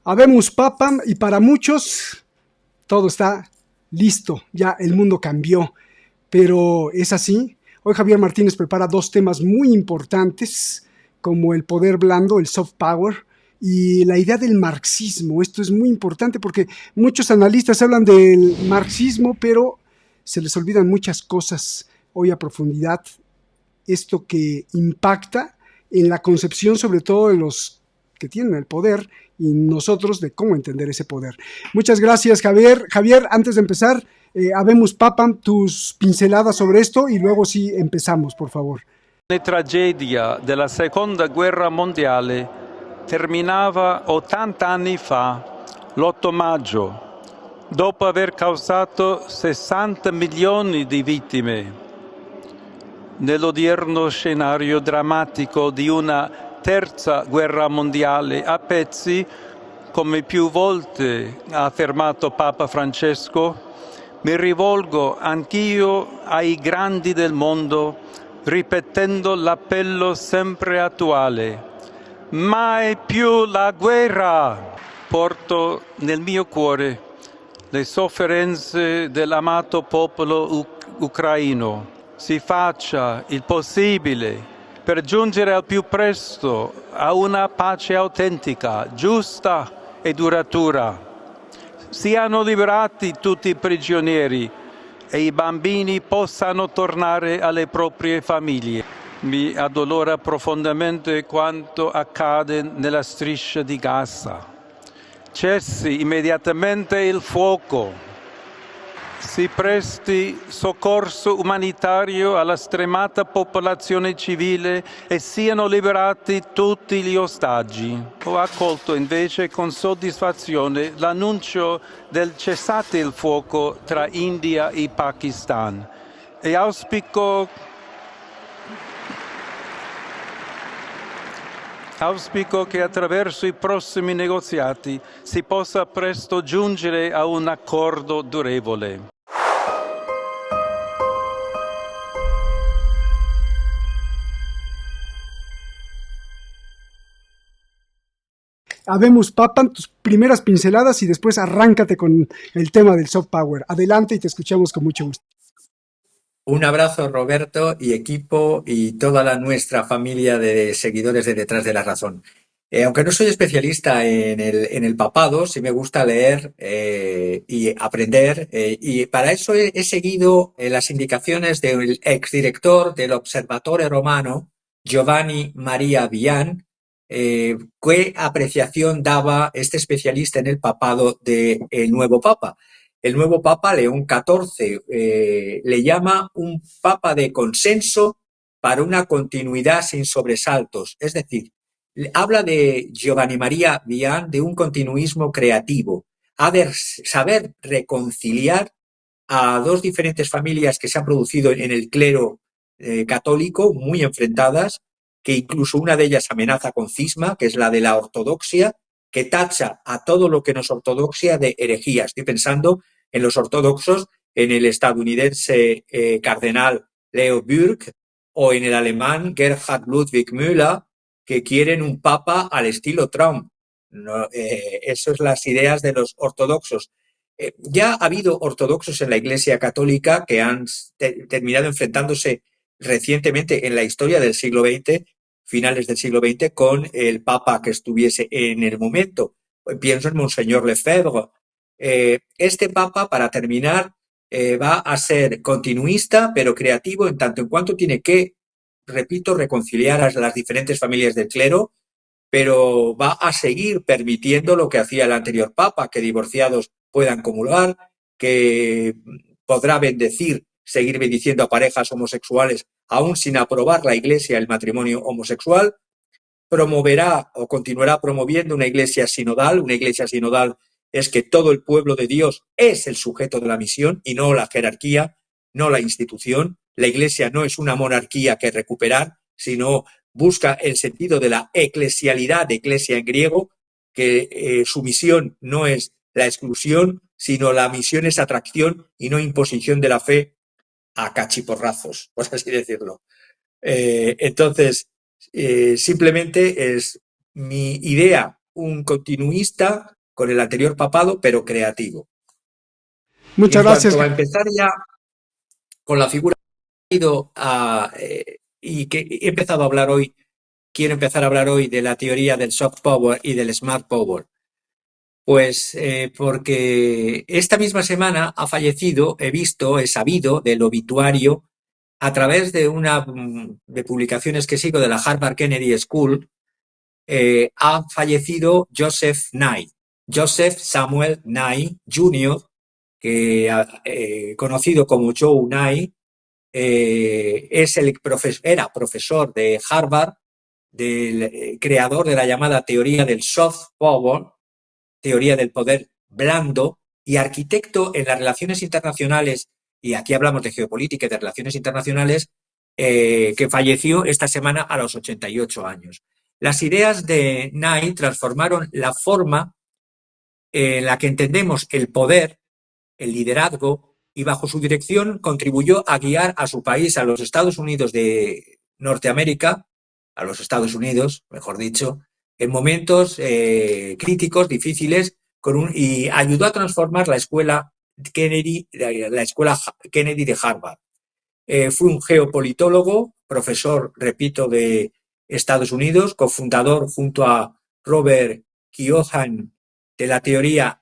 Habemus papam y para muchos todo está listo, ya el mundo cambió, pero ¿es así? Hoy Javier Martínez prepara dos temas muy importantes como el poder blando, el soft power, y la idea del marxismo. Esto es muy importante porque muchos analistas hablan del marxismo, pero se les olvidan muchas cosas hoy a profundidad. Esto que impacta en la concepción sobre todo de los que tienen el poder y nosotros de cómo entender ese poder. Muchas gracias, Javier. Javier, antes de empezar, habemos papam tus pinceladas sobre esto y luego sí empezamos, por favor. La tragedia della Seconda Guerra Mondiale terminava 80 anni fa, l'8 maggio, dopo aver causato 60 milioni di vittime. Nell'odierno scenario drammatico di una terza guerra mondiale a pezzi, come più volte ha affermato Papa Francesco, mi rivolgo anch'io ai grandi del mondo ripetendo l'appello sempre attuale: mai più la guerra! Porto nel mio cuore le sofferenze dell'amato popolo ucraino. Si faccia il possibile per giungere al più presto a una pace autentica, giusta e duratura. Siano liberati tutti i prigionieri e i bambini possano tornare alle proprie famiglie. Mi addolora profondamente quanto accade nella striscia di Gaza. Cessi immediatamente il fuoco. Si presti soccorso umanitario alla stremata popolazione civile e siano liberati tutti gli ostaggi. Ho accolto invece con soddisfazione l'annuncio del cessate il fuoco tra India e Pakistan e auspico che attraverso i prossimi negoziati si possa presto giungere a un accordo durevole. Habemos papam tus primeras pinceladas y después arráncate con el tema del soft power. Adelante y te escuchamos con mucho gusto. Un abrazo, Roberto y equipo y toda nuestra familia de seguidores de Detrás de la Razón. Aunque no soy especialista en el papado, sí me gusta leer y aprender, y para eso he seguido las indicaciones del exdirector del Observatore Romano, Giovanni Maria Vian, qué apreciación daba este especialista en el papado del nuevo papa. El nuevo Papa, León XIV, le llama un Papa de consenso para una continuidad sin sobresaltos. Es decir, habla de Giovanni Maria Vian de un continuismo creativo. Ha de saber reconciliar a dos diferentes familias que se han producido en el clero católico, muy enfrentadas, que incluso una de ellas amenaza con cisma, que es la de la ortodoxia, que tacha a todo lo que no es ortodoxia de herejía. Estoy pensando en los ortodoxos, en el estadounidense cardenal Leo Burke o en el alemán Gerhard Ludwig Müller, que quieren un papa al estilo Trump. No, eso es las ideas de los ortodoxos. Ya ha habido ortodoxos en la Iglesia Católica que han terminado enfrentándose recientemente en la historia del siglo XX, finales del siglo XX, con el papa que estuviese en el momento. Pienso en Monseñor Lefebvre. Este papa, para terminar, va a ser continuista, pero creativo en tanto en cuanto tiene que, repito, reconciliar a las diferentes familias del clero, pero va a seguir permitiendo lo que hacía el anterior papa, que divorciados puedan comulgar, que podrá seguir bendiciendo a parejas homosexuales aún sin aprobar la Iglesia el matrimonio homosexual, promoverá o continuará promoviendo una iglesia sinodal. Una iglesia sinodal es que todo el pueblo de Dios es el sujeto de la misión y no la jerarquía, no la institución. La iglesia no es una monarquía que recuperar, sino busca el sentido de la eclesialidad, de eclesia en griego, que su misión no es la exclusión, sino la misión es atracción y no imposición de la fe a cachiporrazos, por así decirlo. Entonces, simplemente es mi idea un continuista con el anterior papado, pero creativo. Y Muchas en gracias. cuanto a empezar ya con la figura que he ido y que he empezado a hablar hoy, quiero empezar a hablar hoy de la teoría del soft power y del smart power. Pues porque esta misma semana ha fallecido, he sabido del obituario a través de una de publicaciones que sigo de la Harvard Kennedy School, ha fallecido Joseph Nye, Joseph Samuel Nye Jr., que conocido como Joe Nye, era profesor de Harvard, del creador de la llamada teoría del soft power, teoría del poder blando, y arquitecto en las relaciones internacionales, y aquí hablamos de geopolítica y de relaciones internacionales, que falleció esta semana a los 88 años. Las ideas de Nye transformaron la forma en la que entendemos el poder, el liderazgo, y bajo su dirección contribuyó a guiar a su país, a los Estados Unidos de Norteamérica, a los Estados Unidos, mejor dicho, en momentos críticos, difíciles, y ayudó a transformar la escuela Kennedy de Harvard. Fue un geopolitólogo, profesor, repito, de Estados Unidos, cofundador junto a Robert Keohane de la teoría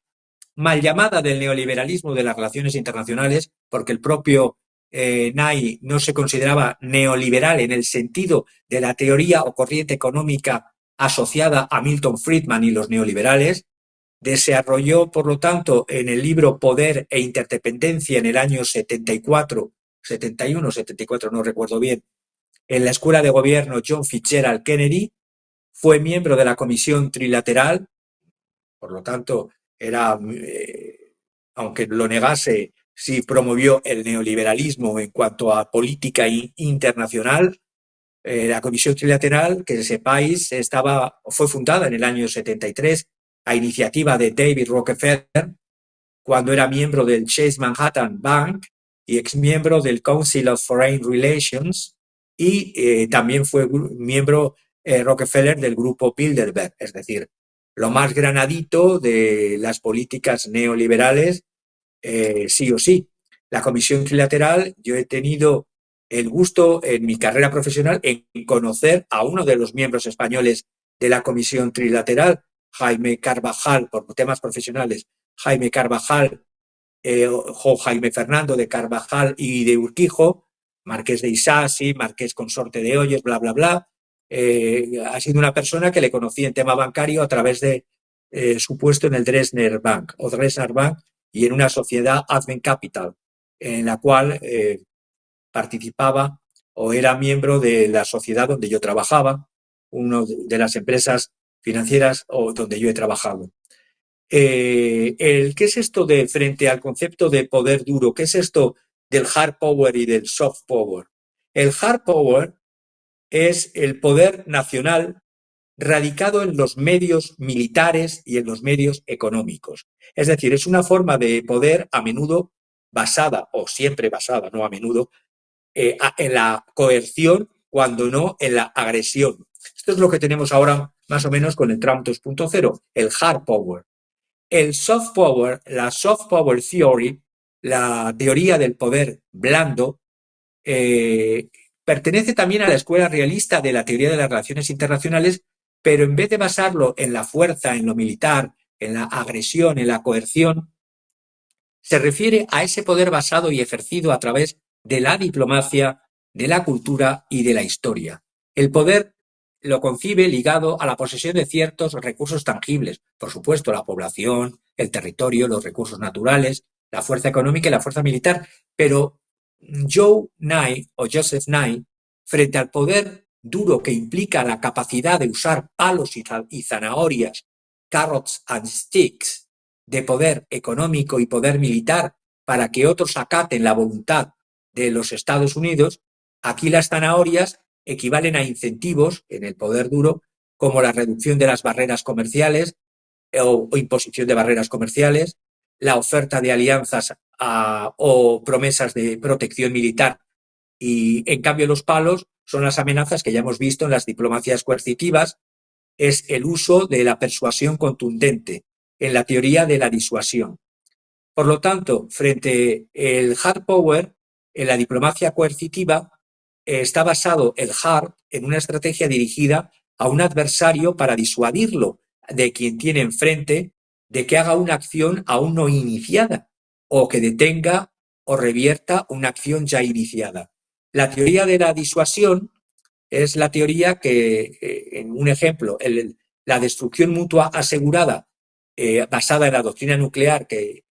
mal llamada del neoliberalismo de las relaciones internacionales, porque el propio Nye no se consideraba neoliberal en el sentido de la teoría o corriente económica asociada a Milton Friedman y los neoliberales. Desarrolló, por lo tanto, en el libro Poder e Interdependencia en el año 74, 71, 74, no recuerdo bien, en la Escuela de Gobierno John Fitzgerald Kennedy. Fue miembro de la Comisión Trilateral, por lo tanto, aunque lo negase, sí promovió el neoliberalismo en cuanto a política internacional. La Comisión Trilateral, que sepáis, fue fundada en el año 73 a iniciativa de David Rockefeller, cuando era miembro del Chase Manhattan Bank y exmiembro del Council of Foreign Relations, y también fue miembro Rockefeller del grupo Bilderberg, es decir, lo más granadito de las políticas neoliberales, sí o sí. La Comisión Trilateral, yo he tenido el gusto en mi carrera profesional en conocer a uno de los miembros españoles de la Comisión Trilateral, Jaime Carvajal, por temas profesionales, Jaime Carvajal, Jaime Fernando de Carvajal y de Urquijo, marqués de Isasi, marqués consorte de Hoyos, bla, bla, bla. Ha sido una persona que le conocí en tema bancario a través de su puesto en el Dresdner Bank y en una sociedad Advent Capital, en la cual participaba o era miembro de la sociedad donde yo trabajaba, una de las empresas financieras donde yo he trabajado. ¿Qué es esto de frente al concepto de poder duro? ¿Qué es esto del hard power y del soft power? El hard power es el poder nacional radicado en los medios militares y en los medios económicos. Es decir, es una forma de poder a menudo basada, o siempre basada, no a menudo, en la coerción, cuando no en la agresión. Esto es lo que tenemos ahora más o menos con el Trump 2.0, el hard power. El soft power, la soft power theory, la teoría del poder blando, pertenece también a la escuela realista de la teoría de las relaciones internacionales, pero en vez de basarlo en la fuerza, en lo militar, en la agresión, en la coerción, se refiere a ese poder basado y ejercido a través de la diplomacia, de la cultura y de la historia. El poder lo concibe ligado a la posesión de ciertos recursos tangibles, por supuesto, la población, el territorio, los recursos naturales, la fuerza económica y la fuerza militar, pero Joe Nye o Joseph Nye, frente al poder duro que implica la capacidad de usar palos y zanahorias, carrots and sticks, de poder económico y poder militar para que otros acaten la voluntad de los Estados Unidos, aquí las zanahorias equivalen a incentivos en el poder duro, como la reducción de las barreras comerciales o imposición de barreras comerciales, la oferta de alianzas o promesas de protección militar. Y en cambio los palos son las amenazas que ya hemos visto en las diplomacias coercitivas, es el uso de la persuasión contundente en la teoría de la disuasión. Por lo tanto, frente al hard power, en la diplomacia coercitiva, está basado el hard en una estrategia dirigida a un adversario para disuadirlo de quien tiene enfrente de que haga una acción aún no iniciada o que detenga o revierta una acción ya iniciada. La teoría de la disuasión es la teoría que, en un ejemplo, la destrucción mutua asegurada basada en la doctrina nuclear que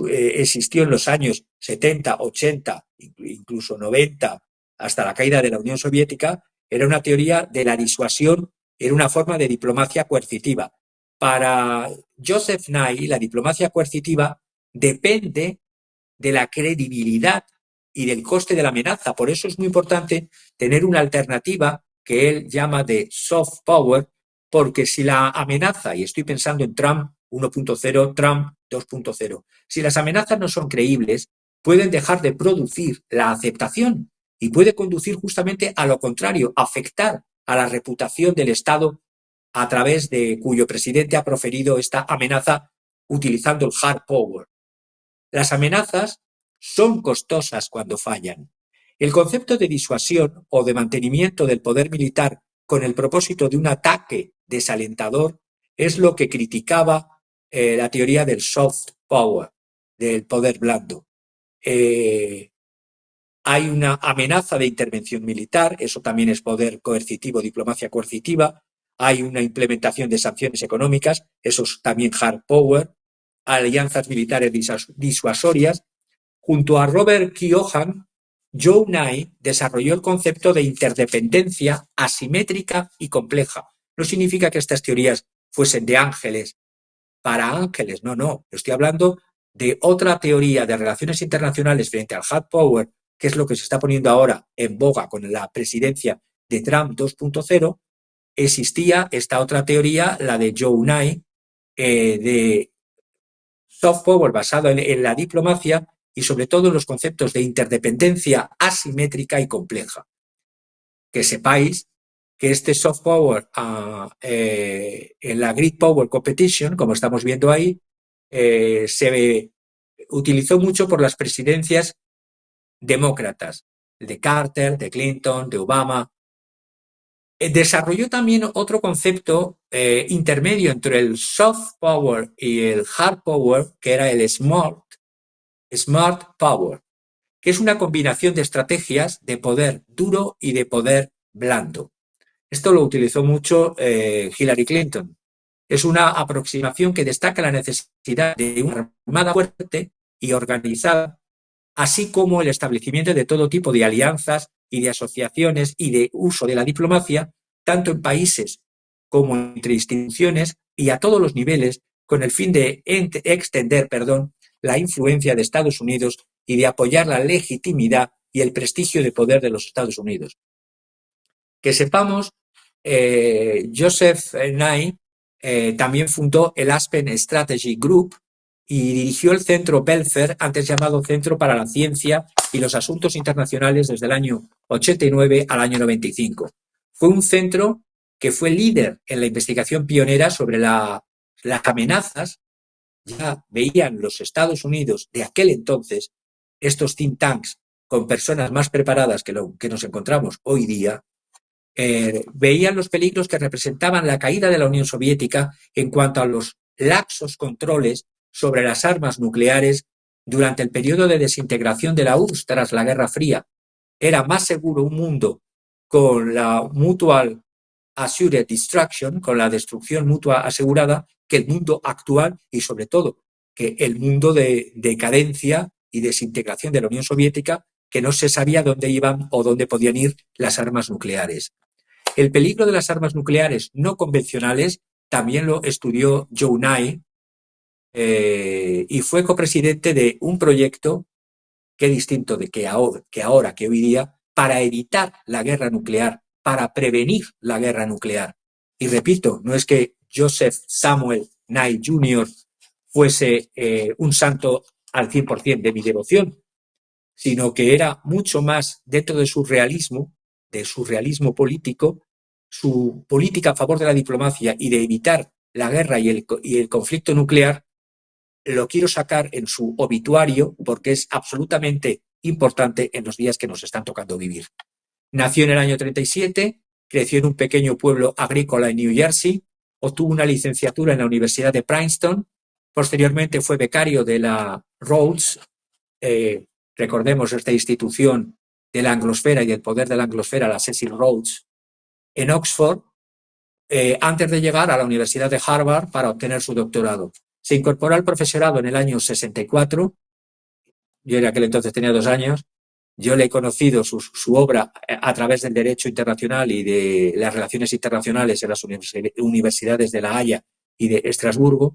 existió en los años 70, 80, incluso 90, hasta la caída de la Unión Soviética, era una teoría de la disuasión, era una forma de diplomacia coercitiva. Para Joseph Nye, la diplomacia coercitiva depende de la credibilidad y del coste de la amenaza. Por eso es muy importante tener una alternativa que él llama de soft power, porque si la amenaza, y estoy pensando en Trump 1.0, Trump 2.0, si las amenazas no son creíbles, pueden dejar de producir la aceptación y puede conducir justamente a lo contrario, afectar a la reputación del Estado a través de cuyo presidente ha proferido esta amenaza utilizando el hard power. Las amenazas son costosas cuando fallan. El concepto de disuasión o de mantenimiento del poder militar con el propósito de un ataque desalentador es lo que criticaba la teoría del soft power, del poder blando. Hay una amenaza de intervención militar, eso también es poder coercitivo, diplomacia coercitiva. Hay una implementación de sanciones económicas, eso es también hard power. Alianzas militares disuasorias. Junto a Robert Keohane, Joe Nye desarrolló el concepto de interdependencia asimétrica y compleja. No significa que estas teorías fuesen de ángeles para ángeles, no. Estoy hablando de otra teoría de relaciones internacionales frente al hard power, que es lo que se está poniendo ahora en boga con la presidencia de Trump 2.0. Existía esta otra teoría, la de Joe Nye, de soft power basado en la diplomacia y sobre todo en los conceptos de interdependencia asimétrica y compleja. Que sepáis que este soft power en la Great Power Competition, como estamos viendo ahí, se utilizó mucho por las presidencias demócratas, de Carter, de Clinton, de Obama. Desarrolló también otro concepto intermedio entre el soft power y el hard power, que era el smart power, que es una combinación de estrategias de poder duro y de poder blando. Esto lo utilizó mucho Hillary Clinton. Es una aproximación que destaca la necesidad de una armada fuerte y organizada, así como el establecimiento de todo tipo de alianzas y de asociaciones y de uso de la diplomacia, tanto en países como entre instituciones y a todos los niveles, con el fin de extender la influencia de Estados Unidos y de apoyar la legitimidad y el prestigio de poder de los Estados Unidos. Que sepamos, Joseph Nye también fundó el Aspen Strategy Group y dirigió el Centro Belfer, antes llamado Centro para la Ciencia y los Asuntos Internacionales, desde el año 89 al año 95. Fue un centro que fue líder en la investigación pionera sobre las amenazas. Ya veían los Estados Unidos de aquel entonces, estos think tanks con personas más preparadas que lo que nos encontramos hoy día, veían los peligros que representaban la caída de la Unión Soviética en cuanto a los laxos controles sobre las armas nucleares durante el periodo de desintegración de la URSS tras la Guerra Fría. Era más seguro un mundo con la Mutual Assured Destruction, con la destrucción mutua asegurada, que el mundo actual y sobre todo que el mundo de decadencia y desintegración de la Unión Soviética, que no se sabía dónde iban o dónde podían ir las armas nucleares. El peligro de las armas nucleares no convencionales también lo estudió Joe Nye y fue copresidente de un proyecto que es distinto de que hoy día, para evitar la guerra nuclear, para prevenir la guerra nuclear. Y repito, no es que Joseph Samuel Nye Jr. fuese un santo al 100% de mi devoción, sino que era mucho más dentro de su realismo político, su política a favor de la diplomacia y de evitar la guerra y el conflicto nuclear, lo quiero sacar en su obituario porque es absolutamente importante en los días que nos están tocando vivir. Nació en el año 37, creció en un pequeño pueblo agrícola en New Jersey, obtuvo una licenciatura en la Universidad de Princeton, posteriormente fue becario de la Rhodes, recordemos esta institución de la anglosfera y del poder de la anglosfera, la Cecil Rhodes, en Oxford, antes de llegar a la Universidad de Harvard para obtener su doctorado. Se incorporó al profesorado en el año 64, yo en aquel entonces tenía 2 años, yo le he conocido su obra a través del derecho internacional y de las relaciones internacionales en las universidades de La Haya y de Estrasburgo.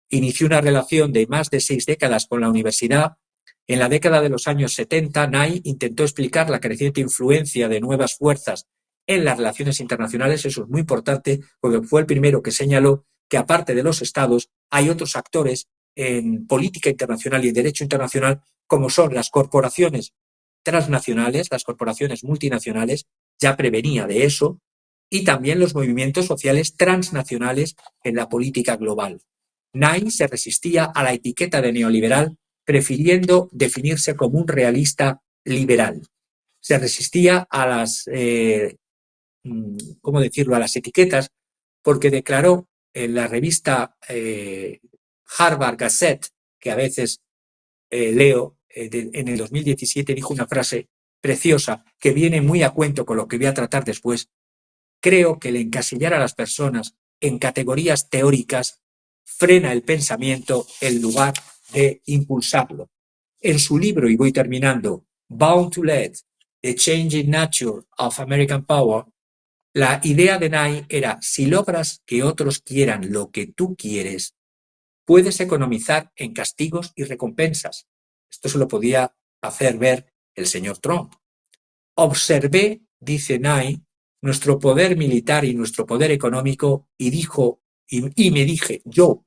Inició una relación de más de 6 décadas con la universidad. En la década de los años 70, Nye intentó explicar la creciente influencia de nuevas fuerzas en las relaciones internacionales. Eso es muy importante porque fue el primero que señaló que aparte de los estados hay otros actores en política internacional y en derecho internacional como son las corporaciones transnacionales, las corporaciones multinacionales, ya prevenía de eso, y también los movimientos sociales transnacionales en la política global. Nye se resistía a la etiqueta de neoliberal, prefiriendo definirse como un realista liberal. Se resistía a las, ¿cómo decirlo?, a las etiquetas, porque declaró en la revista Harvard Gazette, que a veces leo, en el 2017 dijo una frase preciosa que viene muy a cuento con lo que voy a tratar después. Creo que el encasillar a las personas en categorías teóricas frena el pensamiento en lugar de impulsarlo. En su libro, y voy terminando, Bound to Lead, The Changing Nature of American Power, la idea de Nye era, si logras que otros quieran lo que tú quieres, puedes economizar en castigos y recompensas. Esto se lo podía hacer ver el señor Trump. Observé, dice Nye, nuestro poder militar y nuestro poder económico y me dije, yo,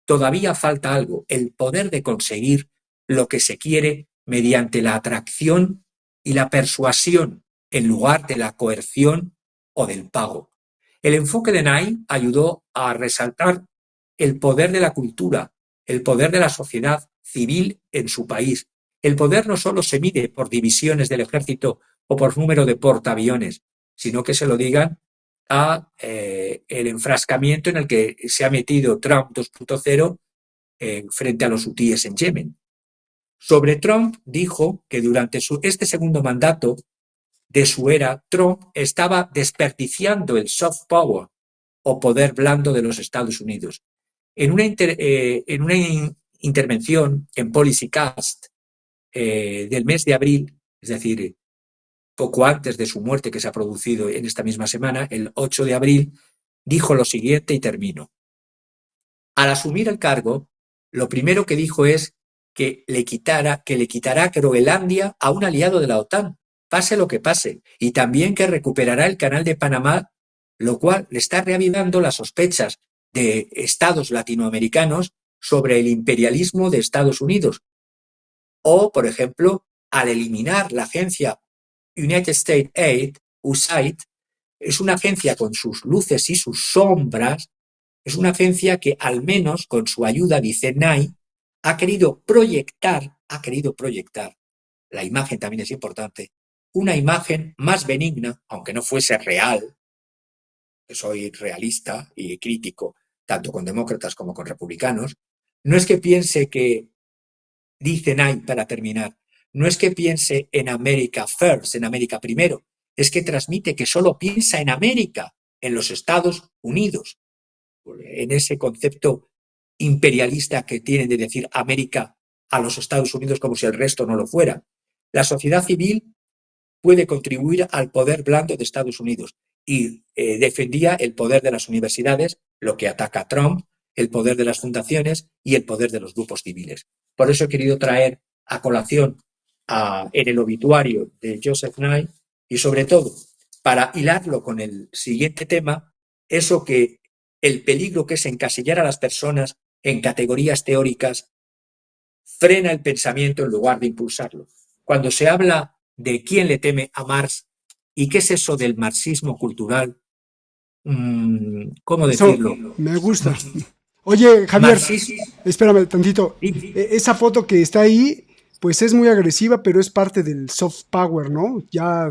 todavía falta algo, el poder de conseguir lo que se quiere mediante la atracción y la persuasión en lugar de la coerción o del pago. El enfoque de Nye ayudó a resaltar el poder de la cultura, el poder de la sociedad civil en su país. El poder no solo se mide por divisiones del ejército o por número de portaaviones, sino que se lo digan a el enfrascamiento en el que se ha metido Trump 2.0 frente a los hutíes en Yemen. Sobre Trump dijo que durante este segundo mandato de su era, Trump estaba desperdiciando el soft power o poder blando de los Estados Unidos. En una intervención en Policycast del mes de abril, es decir, poco antes de su muerte que se ha producido en esta misma semana, el 8 de abril, dijo lo siguiente y termino. Al asumir el cargo, lo primero que dijo es que le quitará Groenlandia a un aliado de la OTAN, pase lo que pase, y también que recuperará el canal de Panamá, lo cual le está reavivando las sospechas de estados latinoamericanos sobre el imperialismo de Estados Unidos. O, por ejemplo, al eliminar la agencia United States Aid, USAID, es una agencia con sus luces y sus sombras, es una agencia que al menos con su ayuda, dice Nye, ha querido proyectar, la imagen también es importante, una imagen más benigna, aunque no fuese real, que soy realista y crítico, tanto con demócratas como con republicanos, no es que piense que, dice Nye para terminar, no es que piense en America first, en América primero, es que transmite que solo piensa en América, en los Estados Unidos, en ese concepto imperialista que tienen de decir América a los Estados Unidos como si el resto no lo fuera. La sociedad civil puede contribuir al poder blando de Estados Unidos y defendía el poder de las universidades, lo que ataca a Trump, el poder de las fundaciones y el poder de los grupos civiles. Por eso he querido traer a colación en el obituario de Joseph Nye y sobre todo para hilarlo con el siguiente tema, eso que el peligro que es encasillar a las personas en categorías teóricas frena el pensamiento en lugar de impulsarlo. Cuando se habla de quién le teme a Marx, ¿Y qué es eso del marxismo cultural? ¿Cómo Eso decirlo? me gusta. Oye, Javier, Marxismo. espérame tantito. Esa foto que está ahí, pues es muy agresiva, pero es parte del soft power, ¿no? Ya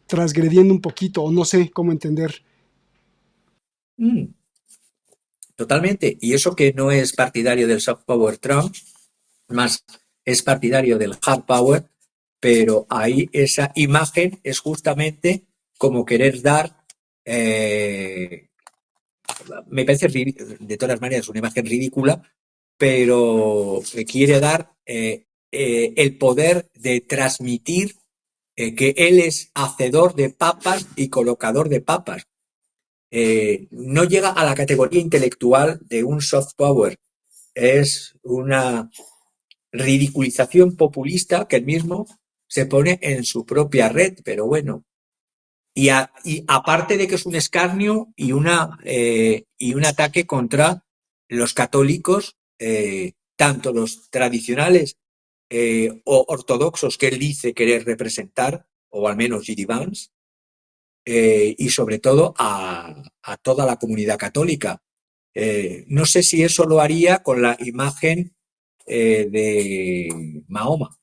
transgrediendo un poquito, o no sé cómo entender. Totalmente. Y eso que no es partidario del soft power Trump, más es partidario del hard power, pero ahí esa imagen es justamente como querer dar, eh, me parece de todas maneras una imagen ridícula, pero quiere dar el poder de transmitir que él es hacedor de papas y colocador de papas. No llega a la categoría intelectual de un soft power, es una ridiculización populista que él mismo se pone en su propia red, pero bueno. Y aparte de que es un escarnio y un ataque contra los católicos, tanto los tradicionales o ortodoxos que él dice querer representar, o al menos G.D. Vance, y sobre todo a toda la comunidad católica. No sé si eso lo haría con la imagen de Mahoma.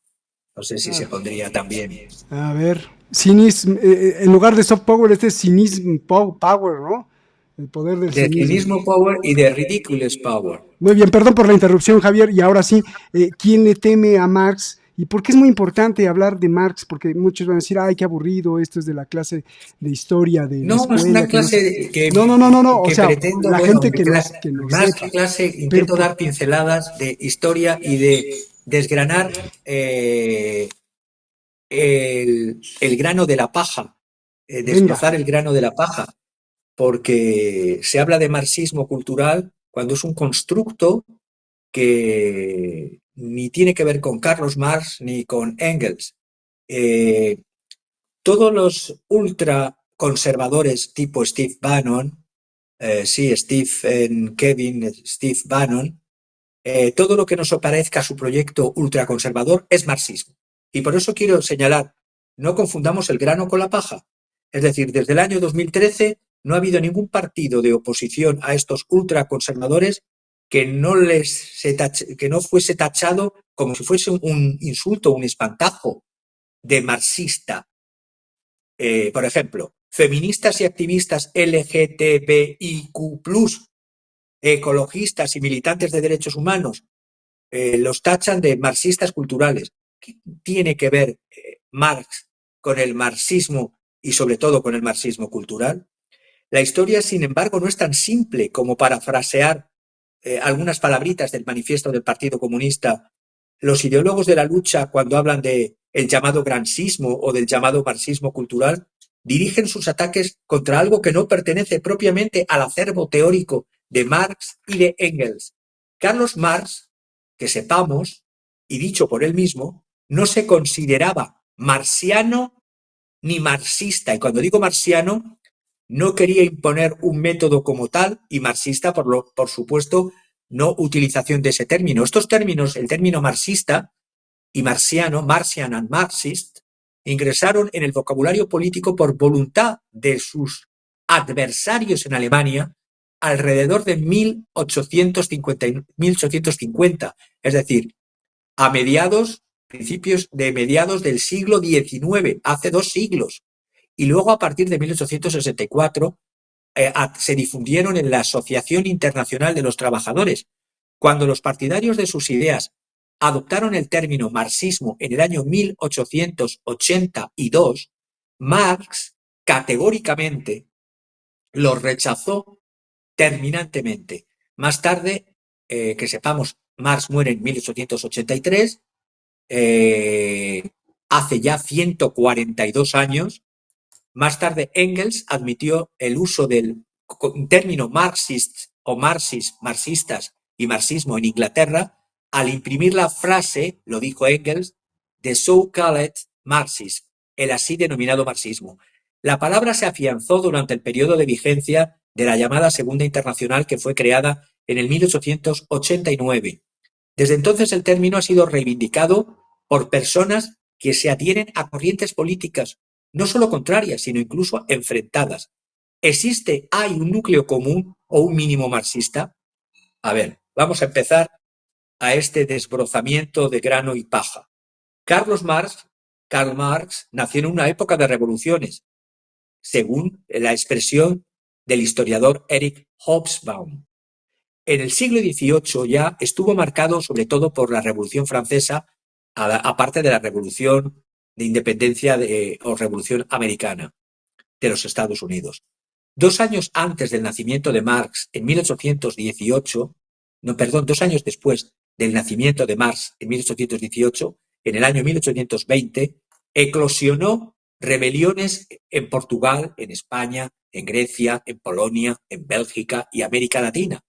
No sé si se pondría también. A ver, cinismo, en lugar de soft power, este es cinismo power, ¿no? El poder del De cinismo. cinismo power y de ridiculous power. Muy bien, perdón por la interrupción, Javier. Y ahora sí, ¿quién le teme a Marx? ¿Y por qué es muy importante hablar de Marx? Porque muchos van a decir, ay, qué aburrido, esto es de la clase de historia de la No, es una escuela, que no sé. clase No, o que sea, pretendo, la bueno, gente que no más que sepa. clase, Pero, intento dar pinceladas de historia y de desgranar el grano de la paja, venga, desbrozar el grano de la paja, porque se habla de marxismo cultural cuando es un constructo que ni tiene que ver con Carlos Marx ni con Engels. Eh, Todos los ultraconservadores tipo Steve Bannon, sí, Steve Bannon, todo lo que nos parezca su proyecto ultraconservador es marxismo. Y por eso quiero señalar, no confundamos el grano con la paja. Es decir, desde el año 2013 no ha habido ningún partido de oposición a estos ultraconservadores que que no fuese tachado como si fuese un insulto, un espantajo de marxista. Por ejemplo, feministas y activistas LGTBIQ+, ecologistas y militantes de derechos humanos, los tachan de marxistas culturales. ¿Qué tiene que ver Marx con el marxismo y sobre todo con el marxismo cultural? La historia, sin embargo, no es tan simple como parafrasear algunas palabritas del manifiesto del Partido Comunista. Los ideólogos de la lucha, cuando hablan de el llamado gramscismo o del llamado marxismo cultural, dirigen sus ataques contra algo que no pertenece propiamente al acervo teórico de Marx y de Engels. Carlos Marx, que sepamos, y dicho por él mismo, no se consideraba marxiano ni marxista. Y cuando digo marxiano, no quería imponer un método como tal, y marxista, por supuesto, no utilización de ese término. Estos términos, el término marxista y marxiano, Marxian and Marxist, ingresaron en el vocabulario político por voluntad de sus adversarios en Alemania alrededor de 1850, es decir, a principios de mediados del siglo XIX, hace 2 siglos. Y luego, a partir de 1864, se difundieron en la Asociación Internacional de los Trabajadores. Cuando los partidarios de sus ideas adoptaron el término marxismo en el año 1882, Marx categóricamente lo rechazó terminantemente. Más tarde, que sepamos, Marx muere en 1883, hace ya 142 años. Más tarde, Engels admitió el uso del término marxist o marxistas y marxismo en Inglaterra al imprimir la frase, lo dijo Engels, the so-called Marxist, el así denominado marxismo. La palabra se afianzó durante el periodo de vigencia de la llamada Segunda Internacional, que fue creada en el 1889. Desde entonces el término ha sido reivindicado por personas que se adhieren a corrientes políticas no solo contrarias, sino incluso enfrentadas. ¿Hay un núcleo común o un mínimo marxista? A ver, vamos a empezar a este desbrozamiento de grano y paja. Karl Marx nació en una época de revoluciones, según la expresión del historiador Eric Hobsbawm. En el siglo XVIII ya estuvo marcado sobre todo por la Revolución Francesa, aparte de la Revolución de Independencia o Revolución Americana de los Estados Unidos. 2 años antes del nacimiento de Marx, en 1818, 2 años después del nacimiento de Marx, en 1818, en el año 1820, eclosionó rebeliones en Portugal, en España, en Grecia, en Polonia, en Bélgica y América Latina.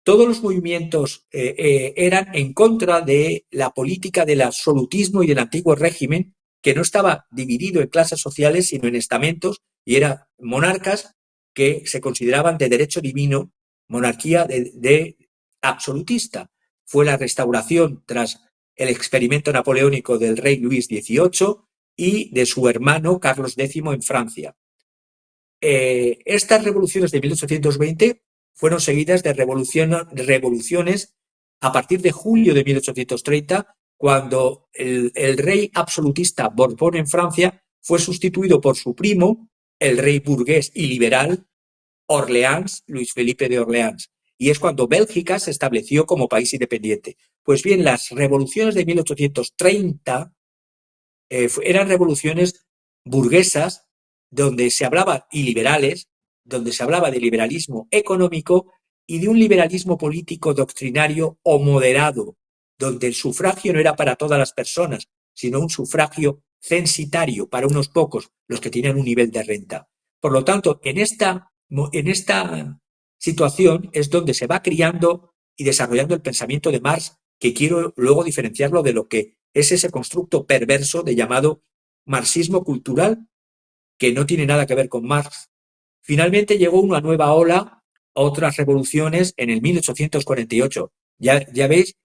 Todos los movimientos eran en contra de la política del absolutismo y del antiguo régimen, que no estaba dividido en clases sociales, sino en estamentos, y eran monarcas que se consideraban de derecho divino, monarquía de absolutista. Fue la restauración tras el experimento napoleónico del rey Luis XVIII y de su hermano Carlos X en Francia. Estas revoluciones de 1820 fueron seguidas de revoluciones a partir de julio de 1830, cuando el rey absolutista Borbón en Francia fue sustituido por su primo, el rey burgués y liberal Orleans, Luis Felipe de Orleans. Y es cuando Bélgica se estableció como país independiente. Pues bien, las revoluciones de 1830 eran revoluciones burguesas donde se hablaba, y liberales, donde se hablaba de liberalismo económico y de un liberalismo político doctrinario o moderado, donde el sufragio no era para todas las personas, sino un sufragio censitario para unos pocos, los que tenían un nivel de renta. Por lo tanto, en esta situación es donde se va criando y desarrollando el pensamiento de Marx, que quiero luego diferenciarlo de lo que es ese constructo perverso de llamado marxismo cultural, que no tiene nada que ver con Marx. Finalmente llegó una nueva ola, otras revoluciones en el 1848. Ya veis,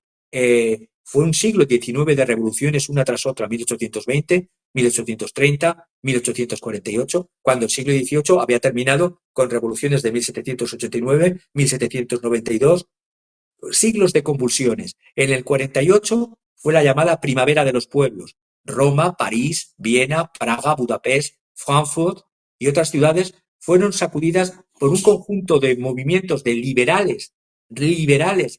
fue un siglo XIX de revoluciones una tras otra, 1820, 1830, 1848, cuando el siglo XVIII había terminado con revoluciones de 1789, 1792, siglos de convulsiones. En el 48 fue la llamada Primavera de los Pueblos. Roma, París, Viena, Praga, Budapest, Frankfurt y otras ciudades fueron sacudidas por un conjunto de movimientos de liberales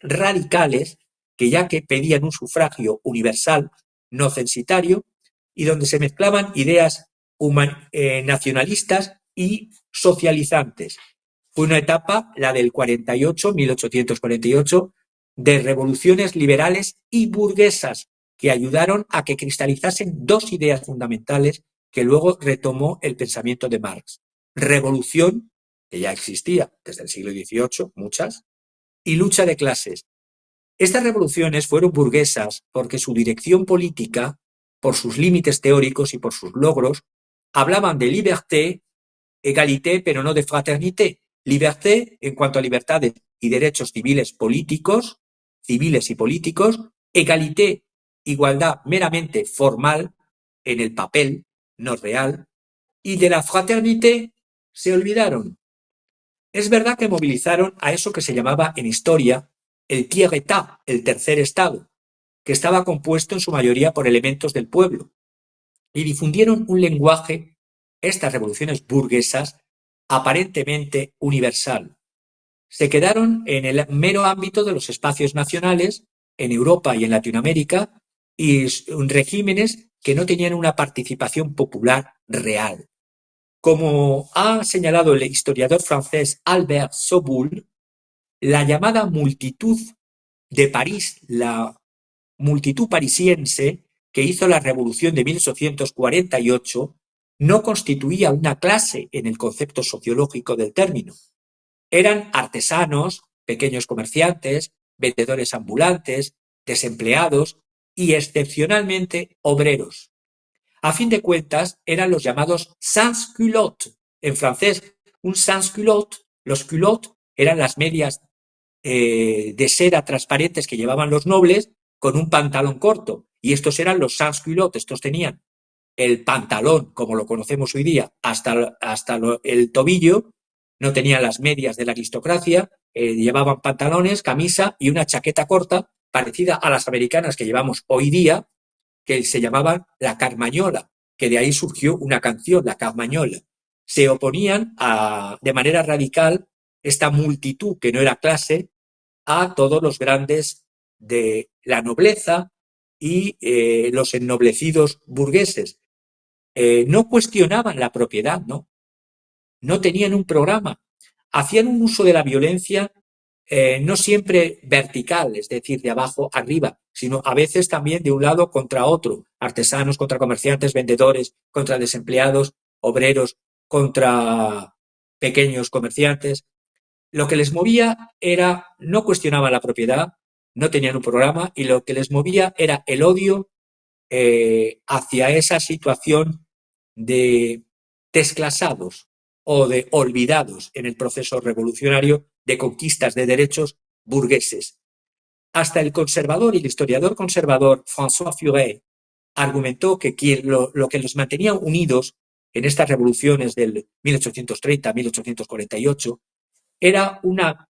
radicales, que pedían un sufragio universal, no censitario, y donde se mezclaban ideas nacionalistas y socializantes. Fue una etapa, la del 48, 1848, de revoluciones liberales y burguesas que ayudaron a que cristalizasen dos ideas fundamentales que luego retomó el pensamiento de Marx. Revolución, que ya existía desde el siglo XVIII, muchas, y lucha de clases. Estas revoluciones fueron burguesas porque su dirección política, por sus límites teóricos y por sus logros, hablaban de liberté, égalité, pero no de fraternité. Liberté en cuanto a libertades y derechos civiles y políticos, égalité, igualdad meramente formal en el papel, no real, y de la fraternité se olvidaron. Es verdad que movilizaron a eso que se llamaba en historia el tiers-état, el tercer estado, que estaba compuesto en su mayoría por elementos del pueblo, y difundieron un lenguaje, estas revoluciones burguesas, aparentemente universal. Se quedaron en el mero ámbito de los espacios nacionales, en Europa y en Latinoamérica, y regímenes que no tenían una participación popular real. Como ha señalado el historiador francés Albert Soboul, la llamada multitud de París, la multitud parisiense que hizo la revolución de 1848, no constituía una clase en el concepto sociológico del término. Eran artesanos, pequeños comerciantes, vendedores ambulantes, desempleados y excepcionalmente obreros. A fin de cuentas, eran los llamados sans-culottes. En francés, un sans-culotte, los culottes eran las medias de seda transparentes que llevaban los nobles con un pantalón corto, y estos eran los sans-culottes. Estos tenían el pantalón, como lo conocemos hoy día, hasta el tobillo, no tenían las medias de la aristocracia, llevaban pantalones, camisa y una chaqueta corta, parecida a las americanas que llevamos hoy día, que se llamaban la carmañola, que de ahí surgió una canción, la carmañola. Se oponían de manera radical esta multitud, que no era clase, a todos los grandes de la nobleza y los ennoblecidos burgueses. No cuestionaban la propiedad, no tenían un programa, hacían un uso de la violencia no siempre vertical, es decir, de abajo arriba, sino a veces también de un lado contra otro, artesanos contra comerciantes, vendedores contra desempleados, obreros contra pequeños comerciantes. Lo que les movía no cuestionaban la propiedad, no tenían un programa, y lo que les movía era el odio hacia esa situación de desclasados o de olvidados en el proceso revolucionario de conquistas de derechos burgueses. Hasta el conservador y el historiador conservador François Furet argumentó que lo que los mantenía unidos en estas revoluciones del 1830-1848 era una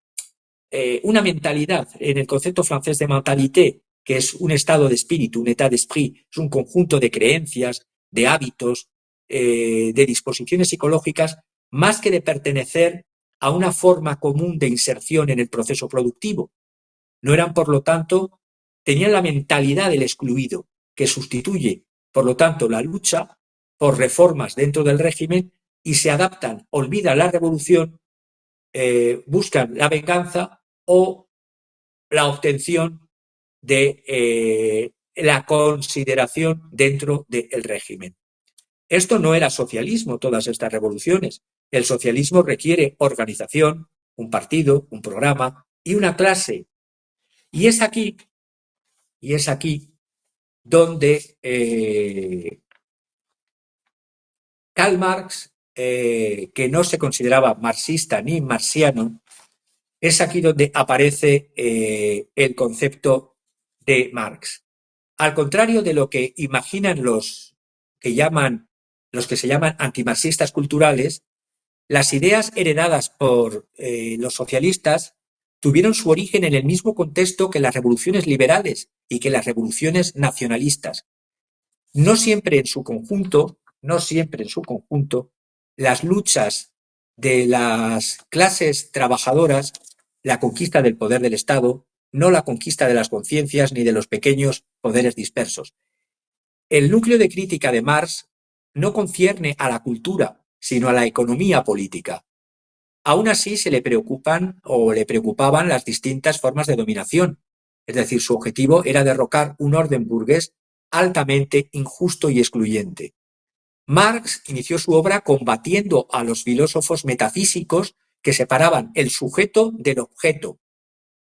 mentalidad, en el concepto francés de mentalité, que es un estado de espíritu, un état d'esprit, es un conjunto de creencias, de hábitos, de disposiciones psicológicas, más que de pertenecer a una forma común de inserción en el proceso productivo. No eran, por lo tanto, tenían la mentalidad del excluido, que sustituye, por lo tanto, la lucha por reformas dentro del régimen y se adaptan, olvidan la revolución, buscan la venganza o la obtención de la consideración dentro del régimen. Esto no era socialismo, todas estas revoluciones. El socialismo requiere organización, un partido, un programa y una clase. Y es aquí donde Karl Marx, que no se consideraba marxista ni marxiano, es aquí donde aparece el concepto de Marx. Al contrario de lo que imaginan los que se llaman antimarxistas culturales, las ideas heredadas por los socialistas tuvieron su origen en el mismo contexto que las revoluciones liberales y que las revoluciones nacionalistas. No siempre en su conjunto, las luchas de las clases trabajadoras, la conquista del poder del Estado, no la conquista de las conciencias ni de los pequeños poderes dispersos. El núcleo de crítica de Marx no concierne a la cultura, sino a la economía política. Aún así le preocupaban las distintas formas de dominación. Es decir, su objetivo era derrocar un orden burgués altamente injusto y excluyente. Marx inició su obra combatiendo a los filósofos metafísicos que separaban el sujeto del objeto.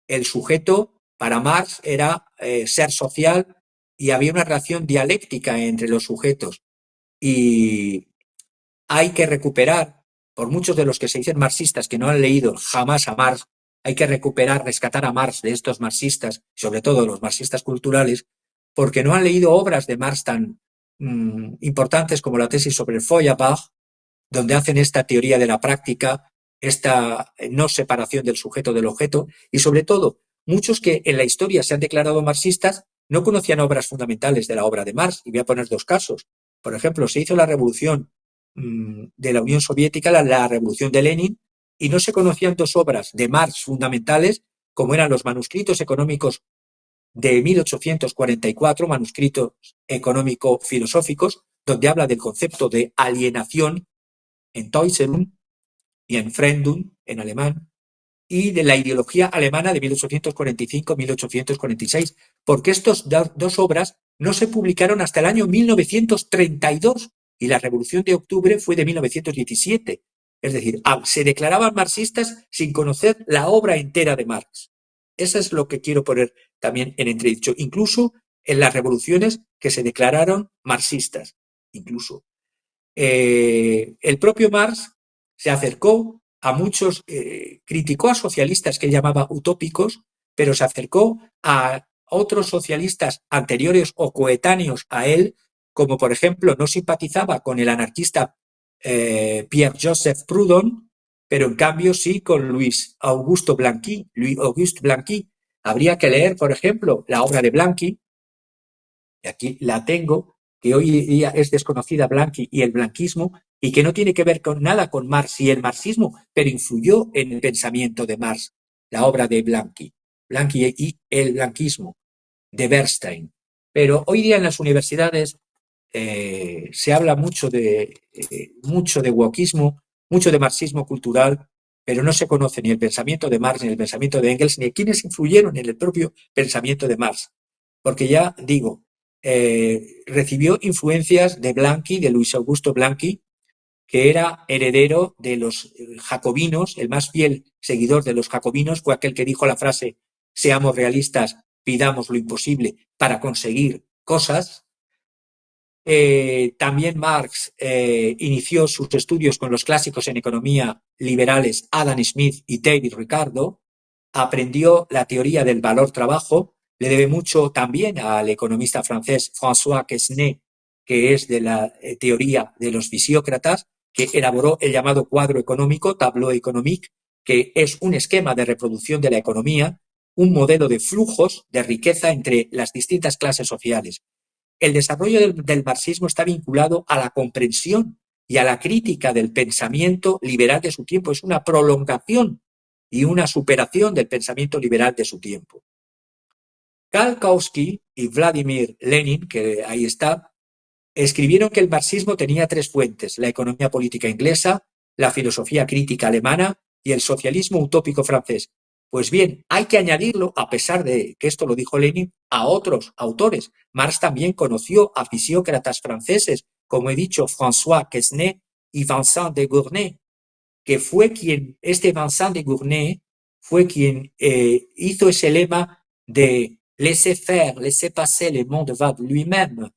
El sujeto, para Marx, era ser social y había una relación dialéctica entre los sujetos. Y hay que recuperar, por muchos de los que se dicen marxistas que no han leído jamás a Marx, hay que rescatar a Marx de estos marxistas, sobre todo los marxistas culturales, porque no han leído obras de Marx tan importantes como la tesis sobre Feuerbach, donde hacen esta teoría de la práctica, esta no separación del sujeto del objeto, y sobre todo, muchos que en la historia se han declarado marxistas no conocían obras fundamentales de la obra de Marx, y voy a poner dos casos. Por ejemplo, se hizo la revolución de la Unión Soviética, la revolución de Lenin, y no se conocían dos obras de Marx fundamentales, como eran los manuscritos económicos de 1844, manuscritos económico-filosóficos, donde habla del concepto de alienación en Teutoburg y en Fremdung en alemán, y de la ideología alemana de 1845-1846, porque estas dos obras no se publicaron hasta el año 1932 y la Revolución de Octubre fue de 1917. Es decir, se declaraban marxistas sin conocer la obra entera de Marx. Eso es lo que quiero poner también en entredicho, incluso en las revoluciones que se declararon marxistas, incluso. El propio Marx se acercó a muchos, criticó a socialistas que él llamaba utópicos, pero se acercó a otros socialistas anteriores o coetáneos a él, como por ejemplo no simpatizaba con el anarquista Pierre-Joseph Proudhon, pero en cambio sí con Louis Auguste Blanqui. Habría que leer, por ejemplo, la obra de Blanqui, y aquí la tengo, que hoy día es desconocida, Blanqui y el blanquismo, y que no tiene que ver con nada con Marx y el marxismo, pero influyó en el pensamiento de Marx, la obra de Blanqui y el blanquismo, de Bernstein. Pero hoy día en las universidades se habla mucho de wokismo, mucho de marxismo cultural, pero no se conoce ni el pensamiento de Marx, ni el pensamiento de Engels, ni quienes influyeron en el propio pensamiento de Marx. Porque ya digo, recibió influencias de Blanqui, de Luis Augusto Blanqui, que era heredero de los jacobinos, el más fiel seguidor de los jacobinos fue aquel que dijo la frase: seamos realistas, pidamos lo imposible para conseguir cosas. También Marx inició sus estudios con los clásicos en economía liberales Adam Smith y David Ricardo, aprendió la teoría del valor-trabajo, le debe mucho también al economista francés François Quesnay, que es de la teoría de los fisiócratas, que elaboró el llamado cuadro económico, tableau économique, que es un esquema de reproducción de la economía, un modelo de flujos de riqueza entre las distintas clases sociales. El desarrollo del marxismo está vinculado a la comprensión y a la crítica del pensamiento liberal de su tiempo. Es una prolongación y una superación del pensamiento liberal de su tiempo. Karl Kautsky y Vladimir Lenin, que ahí está, escribieron que el marxismo tenía tres fuentes: la economía política inglesa, la filosofía crítica alemana y el socialismo utópico francés. Pues bien, hay que añadirlo, a pesar de que esto lo dijo Lenin, a otros autores. Marx también conoció a fisiócratas franceses, como he dicho, François Quesnay y Vincent de Gournay, que fue este Vincent de Gournay fue quien hizo ese lema de laissez faire, laissez passer, le monde va de lui-même.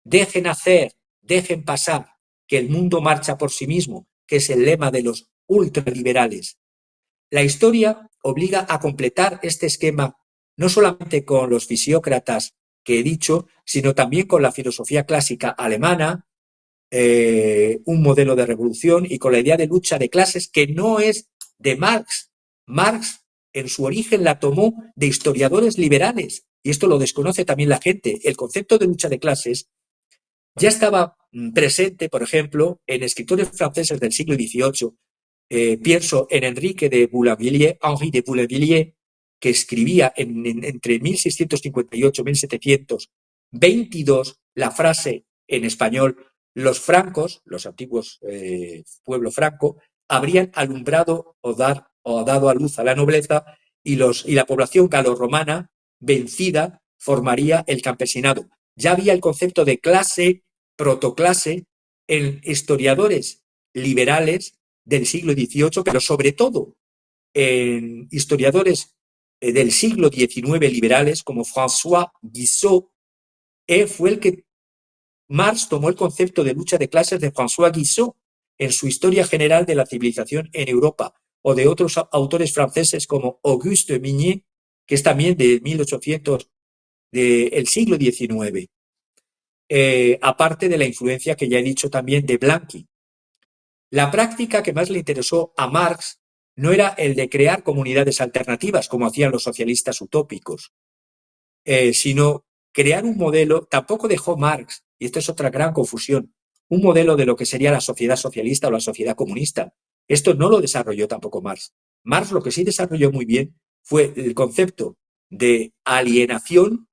Dejen hacer, dejen pasar, que el mundo marcha por sí mismo, que es el lema de los ultraliberales. La historia obliga a completar este esquema no solamente con los fisiócratas que he dicho, sino también con la filosofía clásica alemana, un modelo de revolución, y con la idea de lucha de clases que no es de Marx. Marx en su origen la tomó de historiadores liberales, y esto lo desconoce también la gente. El concepto de lucha de clases ya estaba presente, por ejemplo, en escritores franceses del siglo XVIII. Pienso en Henri de Boulainvilliers, que escribía entre 1658 y 1722 la frase en español: los francos, los antiguos pueblo franco, habrían alumbrado o dado a luz a la nobleza, y la población galorromana vencida formaría el campesinado. Ya había el concepto de clase, protoclase, en historiadores liberales del siglo XVIII, pero sobre todo en historiadores del siglo XIX liberales como François Guizot. Fue el que Marx tomó el concepto de lucha de clases de François Guizot en su Historia General de la Civilización en Europa, o de otros autores franceses como Auguste Mignet, que es también de 1800, del siglo XIX. Aparte de la influencia que ya he dicho también de Blanqui. La práctica que más le interesó a Marx no era el de crear comunidades alternativas, como hacían los socialistas utópicos, sino crear un modelo. Tampoco dejó Marx, y esto es otra gran confusión, un modelo de lo que sería la sociedad socialista o la sociedad comunista. Esto no lo desarrolló tampoco Marx. Marx lo que sí desarrolló muy bien fue el concepto de alienación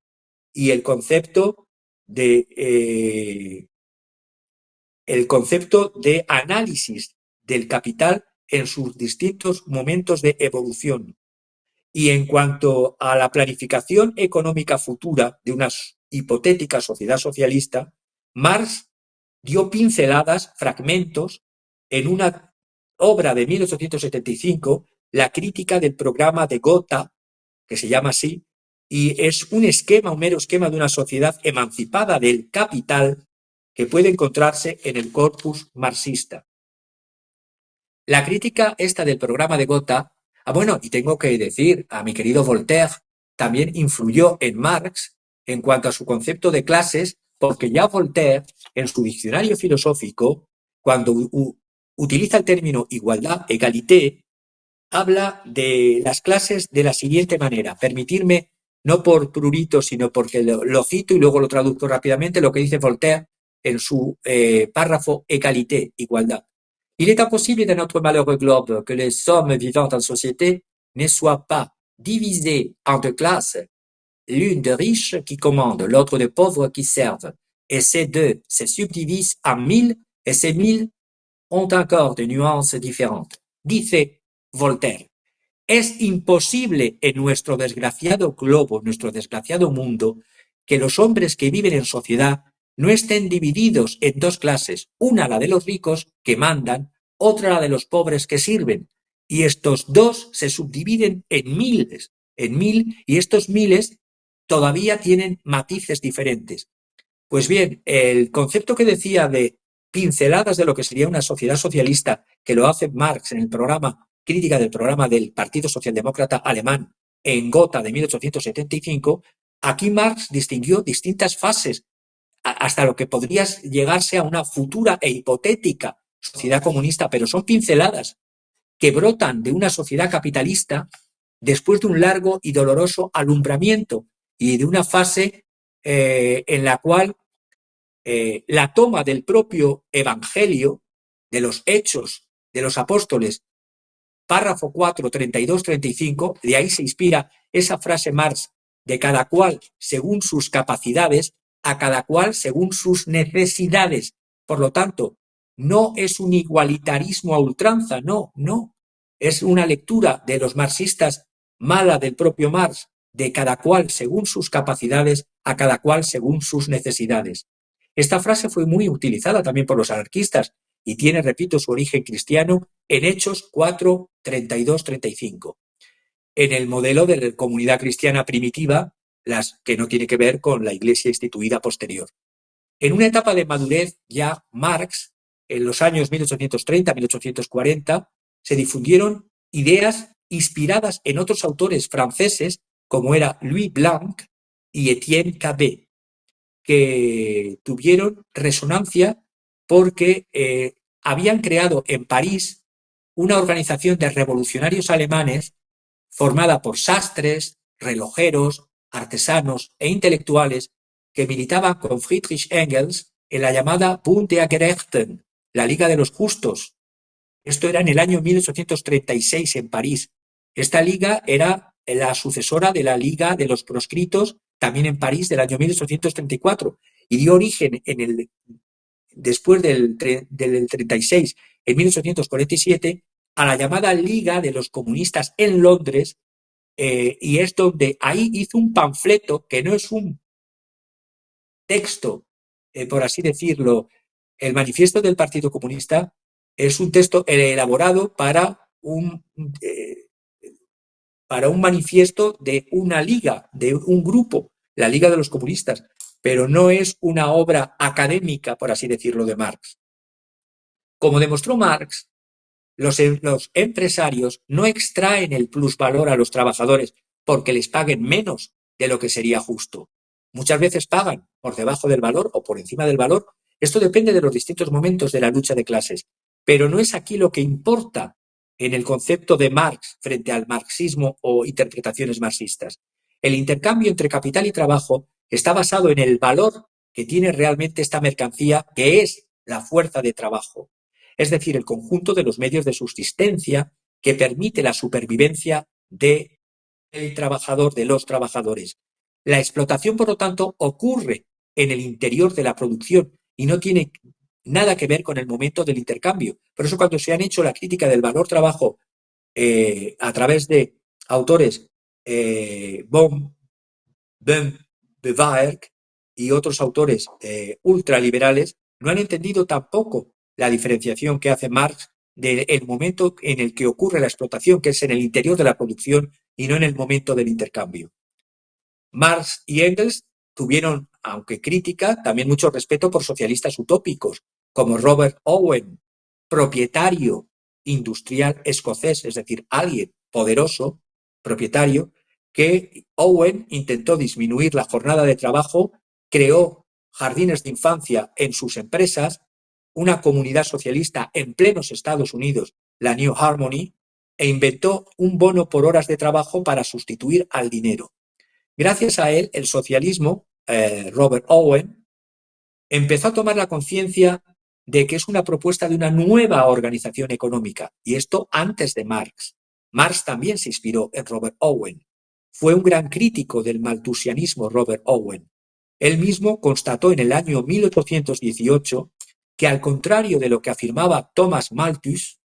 y el concepto de análisis del capital en sus distintos momentos de evolución. Y en cuanto a la planificación económica futura de una hipotética sociedad socialista, Marx dio pinceladas, fragmentos, en una obra de 1875, La crítica del programa de Gotha, que se llama así, y es un mero esquema de una sociedad emancipada del capital que puede encontrarse en el corpus marxista. La crítica esta del programa de Gotha, bueno, y tengo que decir, a mi querido Voltaire también influyó en Marx en cuanto a su concepto de clases, porque ya Voltaire, en su diccionario filosófico, cuando utiliza el término igualdad, égalité, habla de las clases de la siguiente manera. Permitirme, no por prurito, sino porque lo cito y luego lo traduzco rápidamente, lo que dice Voltaire en su párrafo égalité, igualdad. Il est impossible dans notre malheureux globe que les hommes vivant en société ne soient pas divisés en deux classes, l'une de riches qui commande, l'autre de pauvres qui servent. Et ces deux se subdivisent en mille, et ces mille ont encore de nuances différentes. Dice Voltaire, es imposible en nuestro desgraciado globo, en nuestro desgraciado mundo, que los hombres que viven en sociedad no estén divididos en dos clases, una la de los ricos que mandan, otra la de los pobres que sirven, y estos dos se subdividen en miles, y estos miles todavía tienen matices diferentes. Pues bien, el concepto que decía de pinceladas de lo que sería una sociedad socialista, que lo hace Marx en el programa, crítica del programa del Partido Socialdemócrata Alemán en Gotha de 1875, aquí Marx distinguió distintas fases hasta lo que podría llegarse a una futura e hipotética sociedad comunista, pero son pinceladas que brotan de una sociedad capitalista después de un largo y doloroso alumbramiento y de una fase en la cual la toma del propio Evangelio, de los Hechos de los Apóstoles, párrafo 4, 32, 35, de ahí se inspira esa frase Marx de cada cual según sus capacidades, a cada cual según sus necesidades. Por lo tanto, no es un igualitarismo a ultranza, no. Es una lectura de los marxistas mala del propio Marx, de cada cual según sus capacidades, a cada cual según sus necesidades. Esta frase fue muy utilizada también por los anarquistas y tiene, repito, su origen cristiano en Hechos 4, 32, 35. En el modelo de la comunidad cristiana primitiva, las que no tiene que ver con la iglesia instituida posterior. En una etapa de madurez ya Marx, en los años 1830-1840, se difundieron ideas inspiradas en otros autores franceses como era Louis Blanc y Étienne Cabet, que tuvieron resonancia porque habían creado en París una organización de revolucionarios alemanes formada por sastres, relojeros, artesanos e intelectuales que militaban con Friedrich Engels en la llamada Bund der Gerechten, la Liga de los Justos. Esto era en el año 1836 en París. Esta liga era la sucesora de la Liga de los Proscritos, también en París, del año 1834, y dio origen después del 36, en 1847, a la llamada Liga de los Comunistas en Londres, y es donde ahí hizo un panfleto que no es un texto, por así decirlo. El manifiesto del Partido Comunista es un texto elaborado para un manifiesto de una liga, de un grupo, la Liga de los Comunistas, pero no es una obra académica, por así decirlo, de Marx. Como demostró Marx, los empresarios no extraen el plusvalor a los trabajadores porque les paguen menos de lo que sería justo. Muchas veces pagan por debajo del valor o por encima del valor. Esto depende de los distintos momentos de la lucha de clases, pero no es aquí lo que importa en el concepto de Marx frente al marxismo o interpretaciones marxistas. El intercambio entre capital y trabajo está basado en el valor que tiene realmente esta mercancía, que es la fuerza de trabajo, es decir, el conjunto de los medios de subsistencia que permite la supervivencia del trabajador, de los trabajadores. La explotación, por lo tanto, ocurre en el interior de la producción y no tiene nada que ver con el momento del intercambio. Por eso, cuando se han hecho la crítica del valor trabajo a través de autores von Böhm-Bawerk y otros autores ultraliberales, no han entendido tampoco la diferenciación que hace Marx del momento en el que ocurre la explotación, que es en el interior de la producción y no en el momento del intercambio. Marx y Engels tuvieron, aunque crítica, también mucho respeto por socialistas utópicos, como Robert Owen, propietario industrial escocés, es decir, alguien poderoso, propietario, que Owen intentó disminuir la jornada de trabajo, creó jardines de infancia en sus empresas, una comunidad socialista en plenos Estados Unidos, la New Harmony, e inventó un bono por horas de trabajo para sustituir al dinero. Gracias a él, el socialismo, Robert Owen, empezó a tomar la conciencia de que es una propuesta de una nueva organización económica, y esto antes de Marx. Marx también se inspiró en Robert Owen. Fue un gran crítico del malthusianismo Robert Owen. Él mismo constató en el año 1818 que, al contrario de lo que afirmaba Thomas Malthus,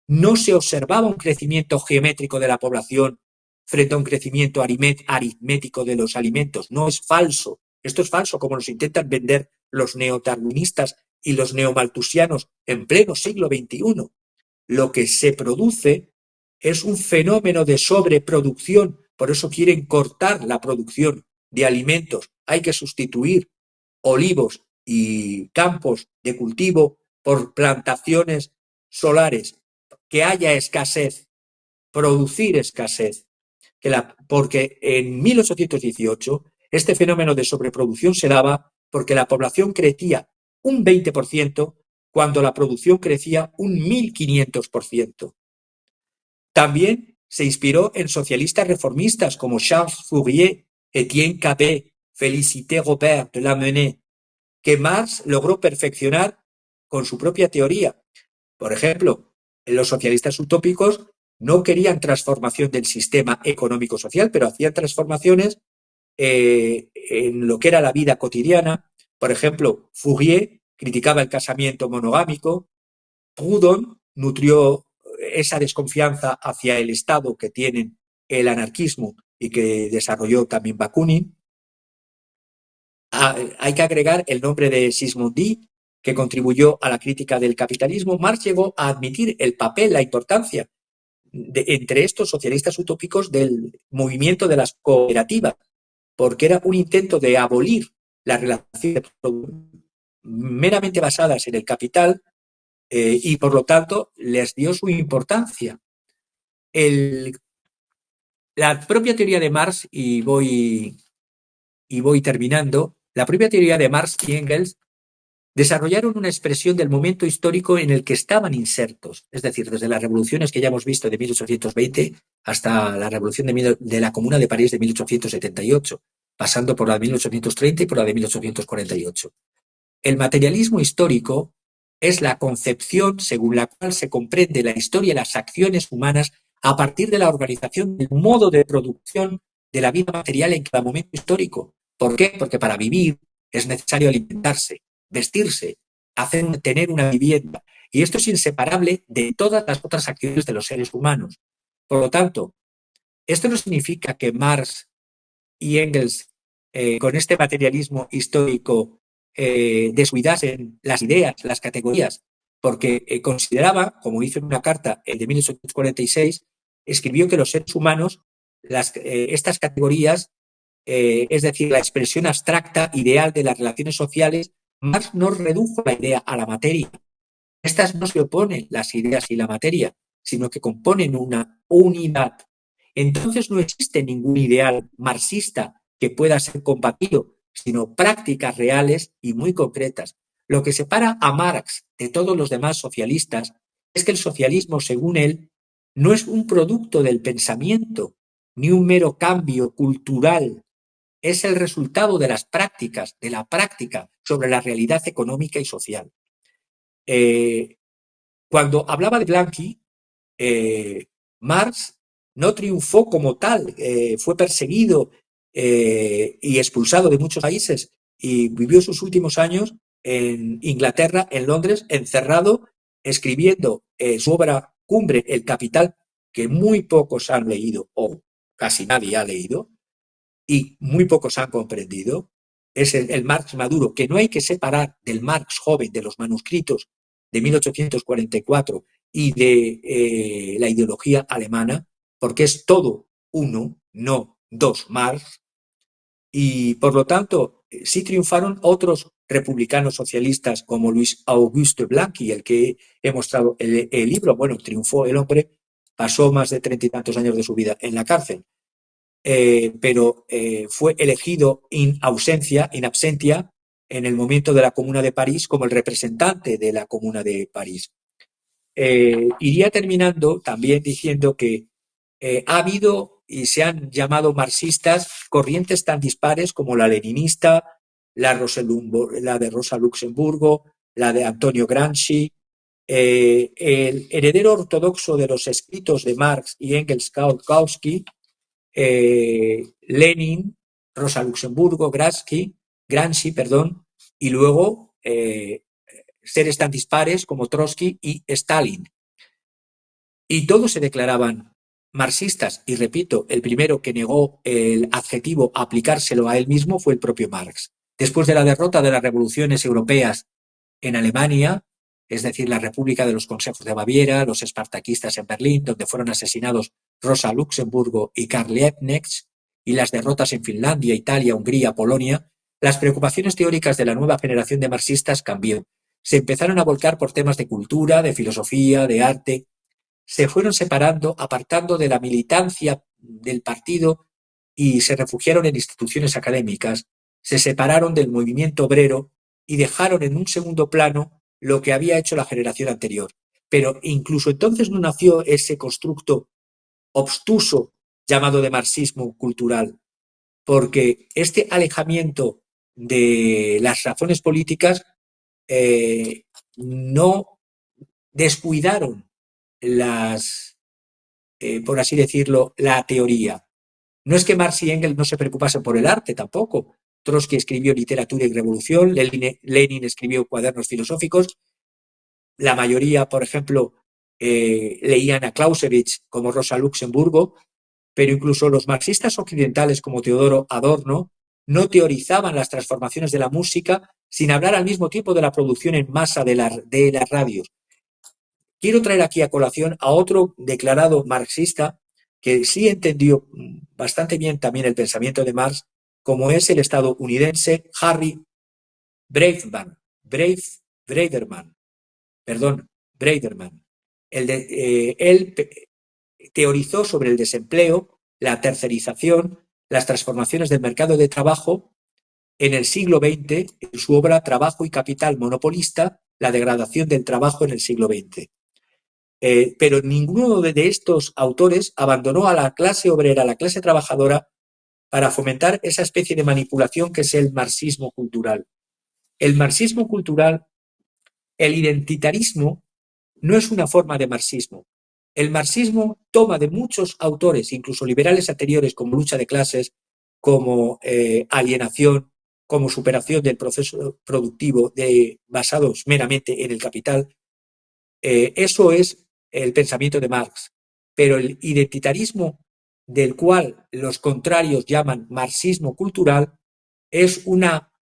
no se observaba un crecimiento geométrico de la población frente a un crecimiento aritmético de los alimentos. No es falso. Esto es falso, como nos intentan vender los neodarwinistas y los neomalthusianos en pleno siglo XXI. Lo que se produce es un fenómeno de sobreproducción. Por eso quieren cortar la producción de alimentos. Hay que sustituir olivos y campos de cultivo por plantaciones solares. Que haya escasez, producir escasez. Porque en 1818 este fenómeno de sobreproducción se daba porque la población crecía un 20% cuando la producción crecía un 1500%. También se inspiró en socialistas reformistas como Charles Fourier, Étienne Cabet, Félicité Robert de Lamennais, que Marx logró perfeccionar con su propia teoría. Por ejemplo, los socialistas utópicos no querían transformación del sistema económico-social, pero hacían transformaciones en lo que era la vida cotidiana. Por ejemplo, Fourier criticaba el casamiento monogámico. Proudhon nutrió esa desconfianza hacia el Estado que tienen el anarquismo y que desarrolló también Bakunin. Hay que agregar el nombre de Sismondi, que contribuyó a la crítica del capitalismo. Marx llegó a admitir el papel, la importancia entre estos socialistas utópicos del movimiento de las cooperativas, porque era un intento de abolir las relaciones meramente basadas en el capital y, por lo tanto, les dio su importancia. La propia teoría de Marx, y voy terminando, la propia teoría de Marx y Engels desarrollaron una expresión del momento histórico en el que estaban insertos, es decir, desde las revoluciones que ya hemos visto de 1820 hasta la revolución de la Comuna de París de 1878, pasando por la de 1830 y por la de 1848. El materialismo histórico es la concepción según la cual se comprende la historia y las acciones humanas a partir de la organización del modo de producción de la vida material en cada momento histórico. ¿Por qué? Porque para vivir es necesario alimentarse, vestirse, tener una vivienda. Y esto es inseparable de todas las otras acciones de los seres humanos. Por lo tanto, esto no significa que Marx y Engels, con este materialismo histórico, descuidasen las ideas, las categorías, porque consideraba, como hizo en una carta de 1846, escribió que los seres humanos, estas categorías, es decir, la expresión abstracta, ideal de las relaciones sociales, Marx no redujo la idea a la materia. Estas no se oponen, las ideas y la materia, sino que componen una unidad. Entonces no existe ningún ideal marxista que pueda ser combatido, sino prácticas reales y muy concretas. Lo que separa a Marx de todos los demás socialistas es que el socialismo, según él, no es un producto del pensamiento, ni un mero cambio cultural. Es el resultado de las prácticas, de la práctica sobre la realidad económica y social. Cuando hablaba de Blanqui, Marx no triunfó como tal, fue perseguido y expulsado de muchos países y vivió sus últimos años en Inglaterra, en Londres, encerrado, escribiendo su obra cumbre, El Capital, que muy pocos han leído o casi nadie ha leído y muy pocos han comprendido. Es el Marx maduro, que no hay que separar del Marx joven, de los manuscritos de 1844 y de la ideología alemana, porque es todo uno, no dos Marx, y por lo tanto sí triunfaron otros republicanos socialistas como Luis Auguste Blanqui, el que he mostrado el libro. Bueno, triunfó el hombre, pasó más de 30 y tantos años de su vida en la cárcel, pero fue elegido in absentia en el momento de la Comuna de París como el representante de la Comuna de París. Iría terminando también diciendo que ha habido y se han llamado marxistas corrientes tan dispares como la leninista, la de Rosa Luxemburgo, la de Antonio Gramsci, el heredero ortodoxo de los escritos de Marx y Engels, Kautsky, Lenin, Rosa Luxemburgo, Gramsci, perdón, y luego seres tan dispares como Trotsky y Stalin. Y todos se declaraban marxistas, y repito, el primero que negó el adjetivo a aplicárselo a él mismo fue el propio Marx. Después de la derrota de las revoluciones europeas en Alemania, es decir, la República de los Consejos de Baviera, los espartaquistas en Berlín, donde fueron asesinados Rosa Luxemburgo y Karl Liebknecht, y las derrotas en Finlandia, Italia, Hungría, Polonia, las preocupaciones teóricas de la nueva generación de marxistas cambió. Se empezaron a volcar por temas de cultura, de filosofía, de arte. Se fueron separando, apartando de la militancia del partido y se refugiaron en instituciones académicas, se separaron del movimiento obrero y dejaron en un segundo plano lo que había hecho la generación anterior. Pero incluso entonces no nació ese constructo obstuso llamado de marxismo cultural, porque este alejamiento de las razones políticas no descuidaron por así decirlo, la teoría. No es que Marx y Engels no se preocupasen por el arte tampoco. Trotsky escribió Literatura y Revolución, Lenin escribió Cuadernos Filosóficos. La mayoría, por ejemplo, leían a Clausewitz como Rosa Luxemburgo, pero incluso los marxistas occidentales como Teodoro Adorno no teorizaban las transformaciones de la música sin hablar al mismo tiempo de la producción en masa de las radios. Quiero traer aquí a colación a otro declarado marxista que sí entendió bastante bien también el pensamiento de Marx, como es el estadounidense Harry Braverman. Él teorizó sobre el desempleo, la tercerización, las transformaciones del mercado de trabajo en el siglo XX en su obra Trabajo y capital monopolista, la degradación del trabajo en el siglo XX. Pero ninguno de estos autores abandonó a la clase obrera, a la clase trabajadora, para fomentar esa especie de manipulación que es el marxismo cultural. El marxismo cultural, el identitarismo, no es una forma de marxismo. El marxismo toma de muchos autores, incluso liberales anteriores, como lucha de clases, como alienación, como superación del proceso productivo basados meramente en el capital. Eso es el pensamiento de Marx. Pero el identitarismo, del cual los contrarios llaman marxismo cultural, es una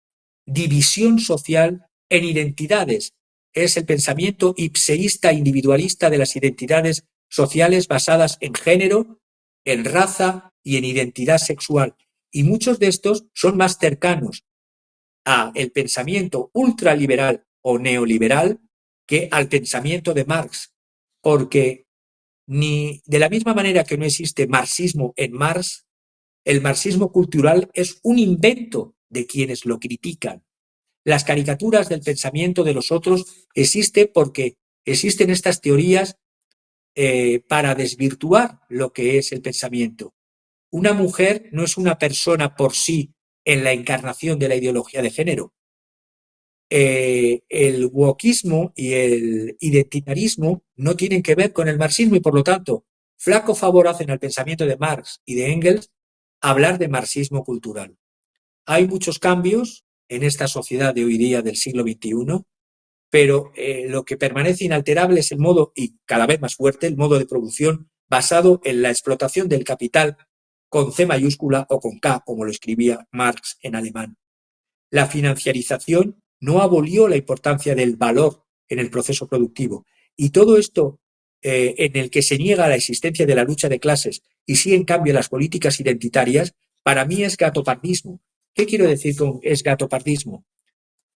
división social en identidades. Es el pensamiento ibseísta individualista de las identidades sociales basadas en género, en raza y en identidad sexual. Y muchos de estos son más cercanos al pensamiento ultraliberal o neoliberal que al pensamiento de Marx, porque ni de la misma manera que no existe marxismo en Marx, el marxismo cultural es un invento de quienes lo critican. Las caricaturas del pensamiento de los otros existen porque existen estas teorías para desvirtuar lo que es el pensamiento. Una mujer no es una persona por sí en la encarnación de la ideología de género. El wokismo y el identitarismo no tienen que ver con el marxismo y, por lo tanto, flaco favor hacen al pensamiento de Marx y de Engels hablar de marxismo cultural. Hay muchos cambios en esta sociedad de hoy día del siglo XXI, pero lo que permanece inalterable es el modo, y cada vez más fuerte, el modo de producción basado en la explotación del capital con C mayúscula o con K, como lo escribía Marx en alemán. La financiarización no abolió la importancia del valor en el proceso productivo. Y todo esto en el que se niega la existencia de la lucha de clases y sí, en cambio, las políticas identitarias, para mí es gatopardismo. ¿Qué quiero decir con es gatopardismo?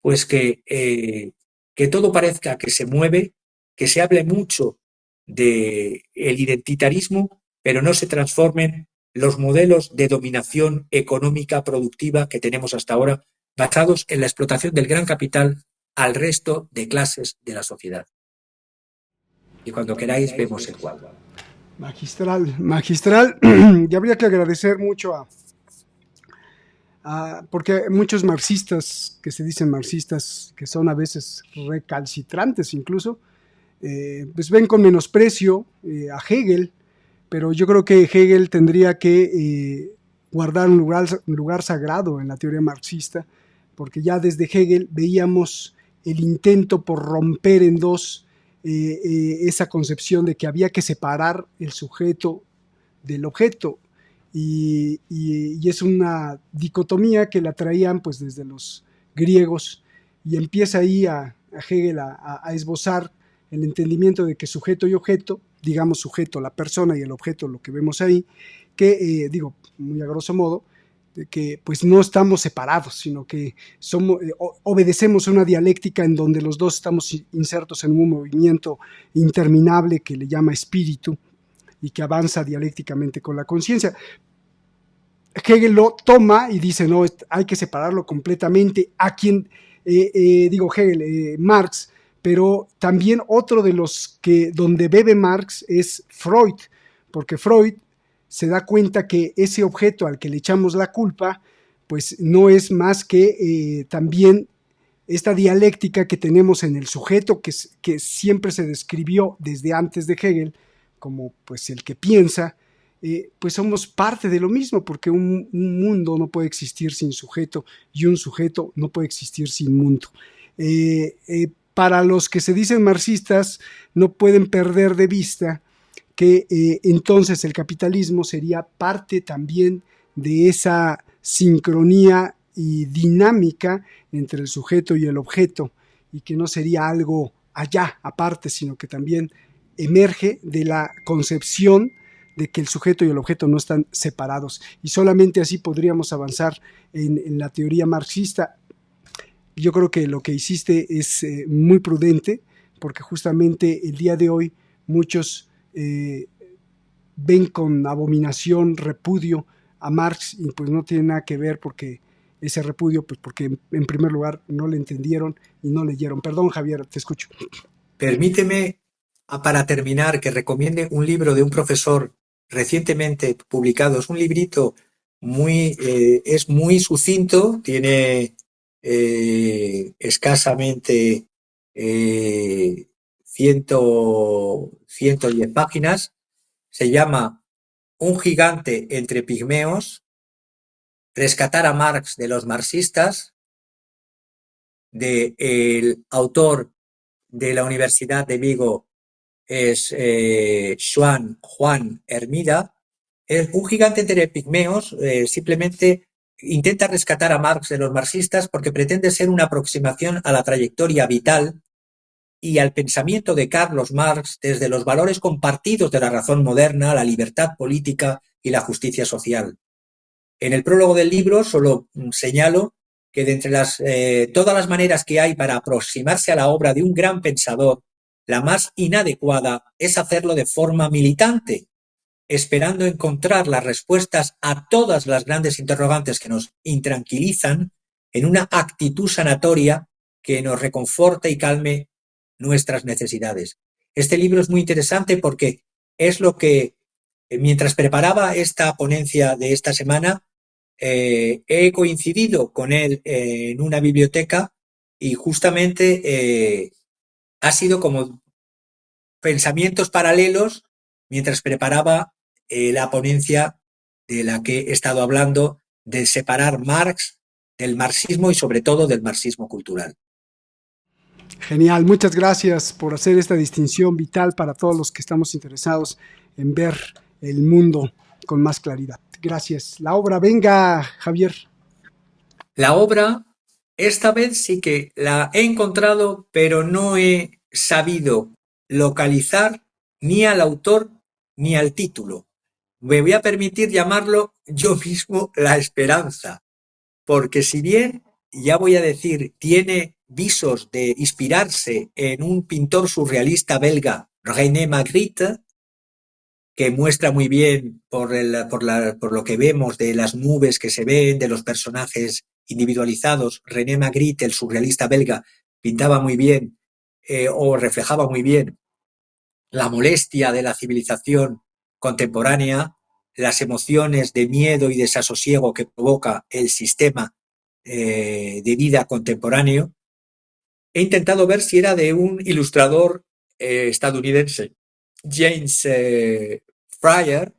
Pues que todo parezca que se mueve, que se hable mucho del identitarismo, pero no se transformen los modelos de dominación económica productiva que tenemos hasta ahora, basados en la explotación del gran capital al resto de clases de la sociedad. Y cuando queráis vemos el cuadro. Magistral, magistral. Y habría que agradecer mucho porque muchos marxistas, que se dicen marxistas, que son a veces recalcitrantes incluso, pues ven con menosprecio a Hegel, pero yo creo que Hegel tendría que guardar un lugar sagrado en la teoría marxista, porque ya desde Hegel veíamos el intento por romper en dos esa concepción de que había que separar el sujeto del objeto, y es una dicotomía que la traían pues desde los griegos, y empieza ahí a Hegel a esbozar el entendimiento de que sujeto y objeto, digamos sujeto, la persona, y el objeto, lo que vemos ahí, que digo, muy a grosso modo, de que pues no estamos separados, sino que obedecemos a una dialéctica en donde los dos estamos insertos en un movimiento interminable que le llama espíritu y que avanza dialécticamente con la conciencia. Hegel lo toma y dice, no, hay que separarlo completamente. A quien, digo Hegel, Marx, pero también otro de los que donde bebe Marx es Freud, porque Freud se da cuenta que ese objeto al que le echamos la culpa, pues no es más que también esta dialéctica que tenemos en el sujeto, que siempre se describió desde antes de Hegel como pues el que piensa, pues somos parte de lo mismo, porque un mundo no puede existir sin sujeto y un sujeto no puede existir sin mundo. Para los que se dicen marxistas, no pueden perder de vista que entonces el capitalismo sería parte también de esa sincronía y dinámica entre el sujeto y el objeto, y que no sería algo allá aparte, sino que también emerge de la concepción de que el sujeto y el objeto no están separados, y solamente así podríamos avanzar en la teoría marxista. Yo creo que lo que hiciste es muy prudente, porque justamente el día de hoy muchos ven con abominación, repudio a Marx, y pues no tiene nada que ver, porque ese repudio, pues porque en primer lugar no le entendieron y no leyeron. Perdón, Javier, te escucho. Permíteme, para terminar, que recomiende un libro de un profesor recientemente publicado. Es un librito es muy sucinto, tiene escasamente 110 páginas. Se llama Un gigante entre pigmeos, rescatar a Marx de los marxistas, del autor de la Universidad de Vigo es Juan Hermida. Es Un gigante entre pigmeos, simplemente intenta rescatar a Marx de los marxistas porque pretende ser una aproximación a la trayectoria vital y al pensamiento de Carlos Marx desde los valores compartidos de la razón moderna, la libertad política y la justicia social. En el prólogo del libro solo señalo que de entre todas las maneras que hay para aproximarse a la obra de un gran pensador, la más inadecuada es hacerlo de forma militante, esperando encontrar las respuestas a todas las grandes interrogantes que nos intranquilizan en una actitud sanatoria que nos reconforte y calme nuestras necesidades. Este libro es muy interesante porque es lo que, mientras preparaba esta ponencia de esta semana, he coincidido con él en una biblioteca y justamente ha sido como pensamientos paralelos mientras preparaba la ponencia de la que he estado hablando, de separar Marx del marxismo y sobre todo del marxismo cultural. Genial, muchas gracias por hacer esta distinción vital para todos los que estamos interesados en ver el mundo con más claridad. Gracias. La obra, venga, Javier. La obra, esta vez sí que la he encontrado, pero no he sabido localizar ni al autor ni al título. Me voy a permitir llamarlo yo mismo La Esperanza, porque si bien, ya voy a decir, tiene visos de inspirarse en un pintor surrealista belga, René Magritte, que muestra muy bien por lo que vemos de las nubes que se ven, de los personajes individualizados. René Magritte, el surrealista belga, pintaba muy bien o reflejaba muy bien la molestia de la civilización contemporánea, las emociones de miedo y desasosiego que provoca el sistema de vida contemporáneo. He intentado ver si era de un ilustrador estadounidense, James Fryer,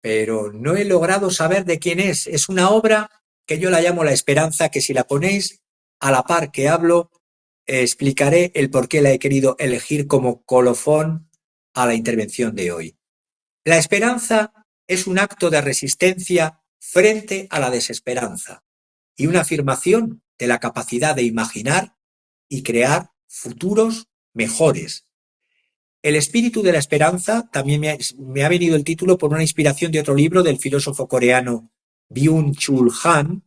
pero no he logrado saber de quién es. Es una obra que yo la llamo La Esperanza, que si la ponéis a la par que hablo, explicaré el por qué la he querido elegir como colofón a la intervención de hoy. La esperanza es un acto de resistencia frente a la desesperanza y una afirmación de la capacidad de imaginar y crear futuros mejores. El espíritu de la esperanza, también me ha venido el título por una inspiración de otro libro del filósofo coreano Byung-Chul Han,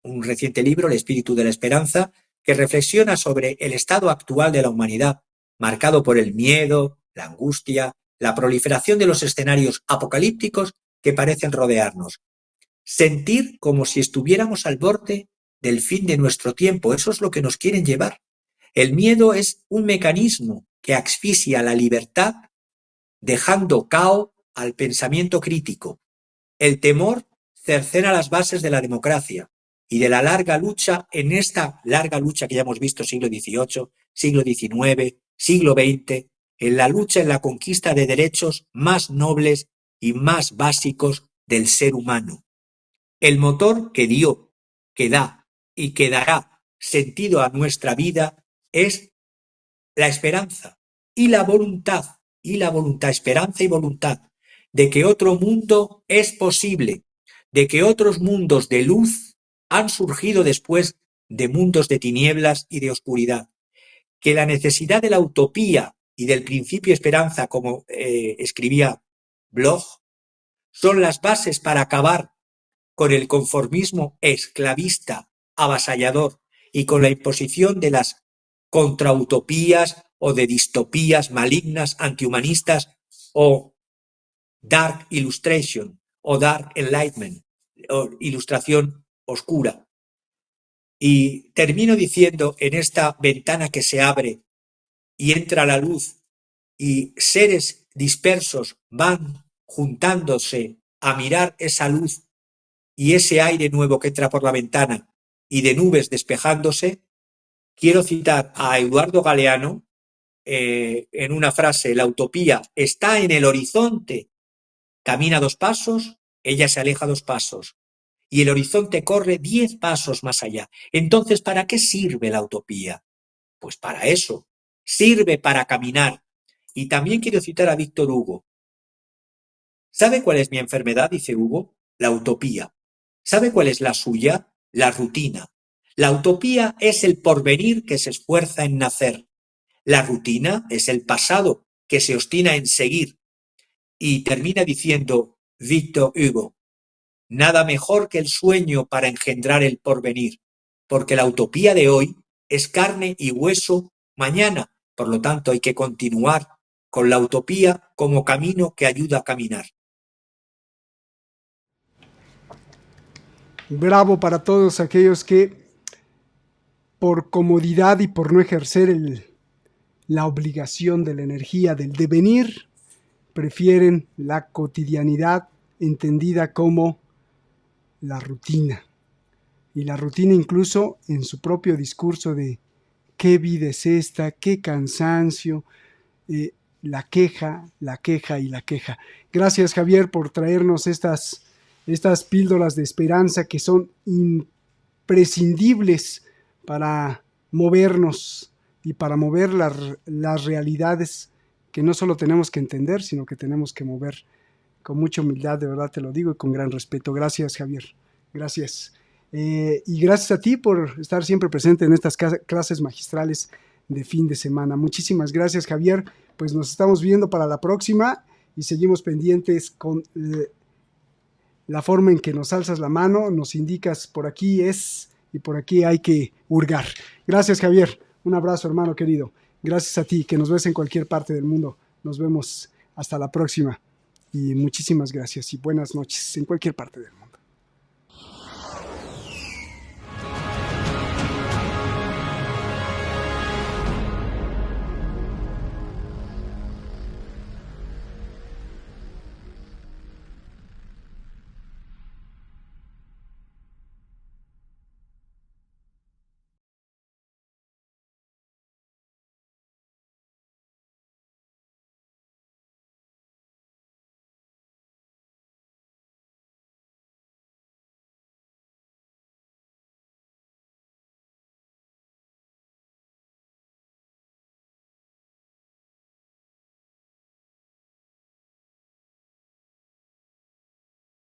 un reciente libro, El espíritu de la esperanza, que reflexiona sobre el estado actual de la humanidad, marcado por el miedo, la angustia, la proliferación de los escenarios apocalípticos que parecen rodearnos. Sentir como si estuviéramos al borde del fin de nuestro tiempo, eso es lo que nos quieren llevar. El miedo es un mecanismo que asfixia la libertad, dejando cao al pensamiento crítico. El temor cercena las bases de la democracia y de la larga lucha, en esta larga lucha que ya hemos visto siglo XVIII, siglo XIX, siglo XX, en la lucha en la conquista de derechos más nobles y más básicos del ser humano. El motor que dio, que da y que dará sentido a nuestra vida es la esperanza y la voluntad, esperanza y voluntad, de que otro mundo es posible, de que otros mundos de luz han surgido después de mundos de tinieblas y de oscuridad, que la necesidad de la utopía y del principio esperanza, como escribía Bloch, son las bases para acabar con el conformismo esclavista, avasallador, y con la imposición de las contrautopías o de distopías malignas, antihumanistas o dark illustration o dark enlightenment o ilustración oscura. Y termino diciendo, en esta ventana que se abre y entra la luz y seres dispersos van juntándose a mirar esa luz y ese aire nuevo que entra por la ventana y de nubes despejándose, quiero citar a Eduardo Galeano en una frase: la utopía está en el horizonte, camina 2 pasos, ella se aleja 2 pasos y el horizonte corre 10 pasos más allá. Entonces, ¿para qué sirve la utopía? Pues para eso, sirve para caminar. Y también quiero citar a Víctor Hugo. ¿Sabe cuál es mi enfermedad?, dice Hugo. La utopía. ¿Sabe cuál es la suya? La rutina. La utopía es el porvenir que se esfuerza en nacer. La rutina es el pasado que se obstina en seguir. Y termina diciendo Víctor Hugo: nada mejor que el sueño para engendrar el porvenir, porque la utopía de hoy es carne y hueso mañana. Por lo tanto, hay que continuar con la utopía como camino que ayuda a caminar. Bravo para todos aquellos que, por comodidad y por no ejercer la obligación de la energía del devenir, prefieren la cotidianidad entendida como la rutina. Y la rutina incluso en su propio discurso de qué vida es esta, qué cansancio, la queja y la queja. Gracias, Javier, por traernos estas píldoras de esperanza que son imprescindibles para movernos y para mover las realidades que no solo tenemos que entender, sino que tenemos que mover con mucha humildad, de verdad te lo digo, y con gran respeto. Gracias, Javier. Gracias. Y gracias a ti por estar siempre presente en estas clases magistrales de fin de semana. Muchísimas gracias, Javier. Pues nos estamos viendo para la próxima y seguimos pendientes con la forma en que nos alzas la mano, nos indicas por aquí es y por aquí hay que hurgar. Gracias, Javier. Un abrazo, hermano querido. Gracias a ti, que nos ves en cualquier parte del mundo. Nos vemos hasta la próxima. Y muchísimas gracias y buenas noches en cualquier parte del mundo.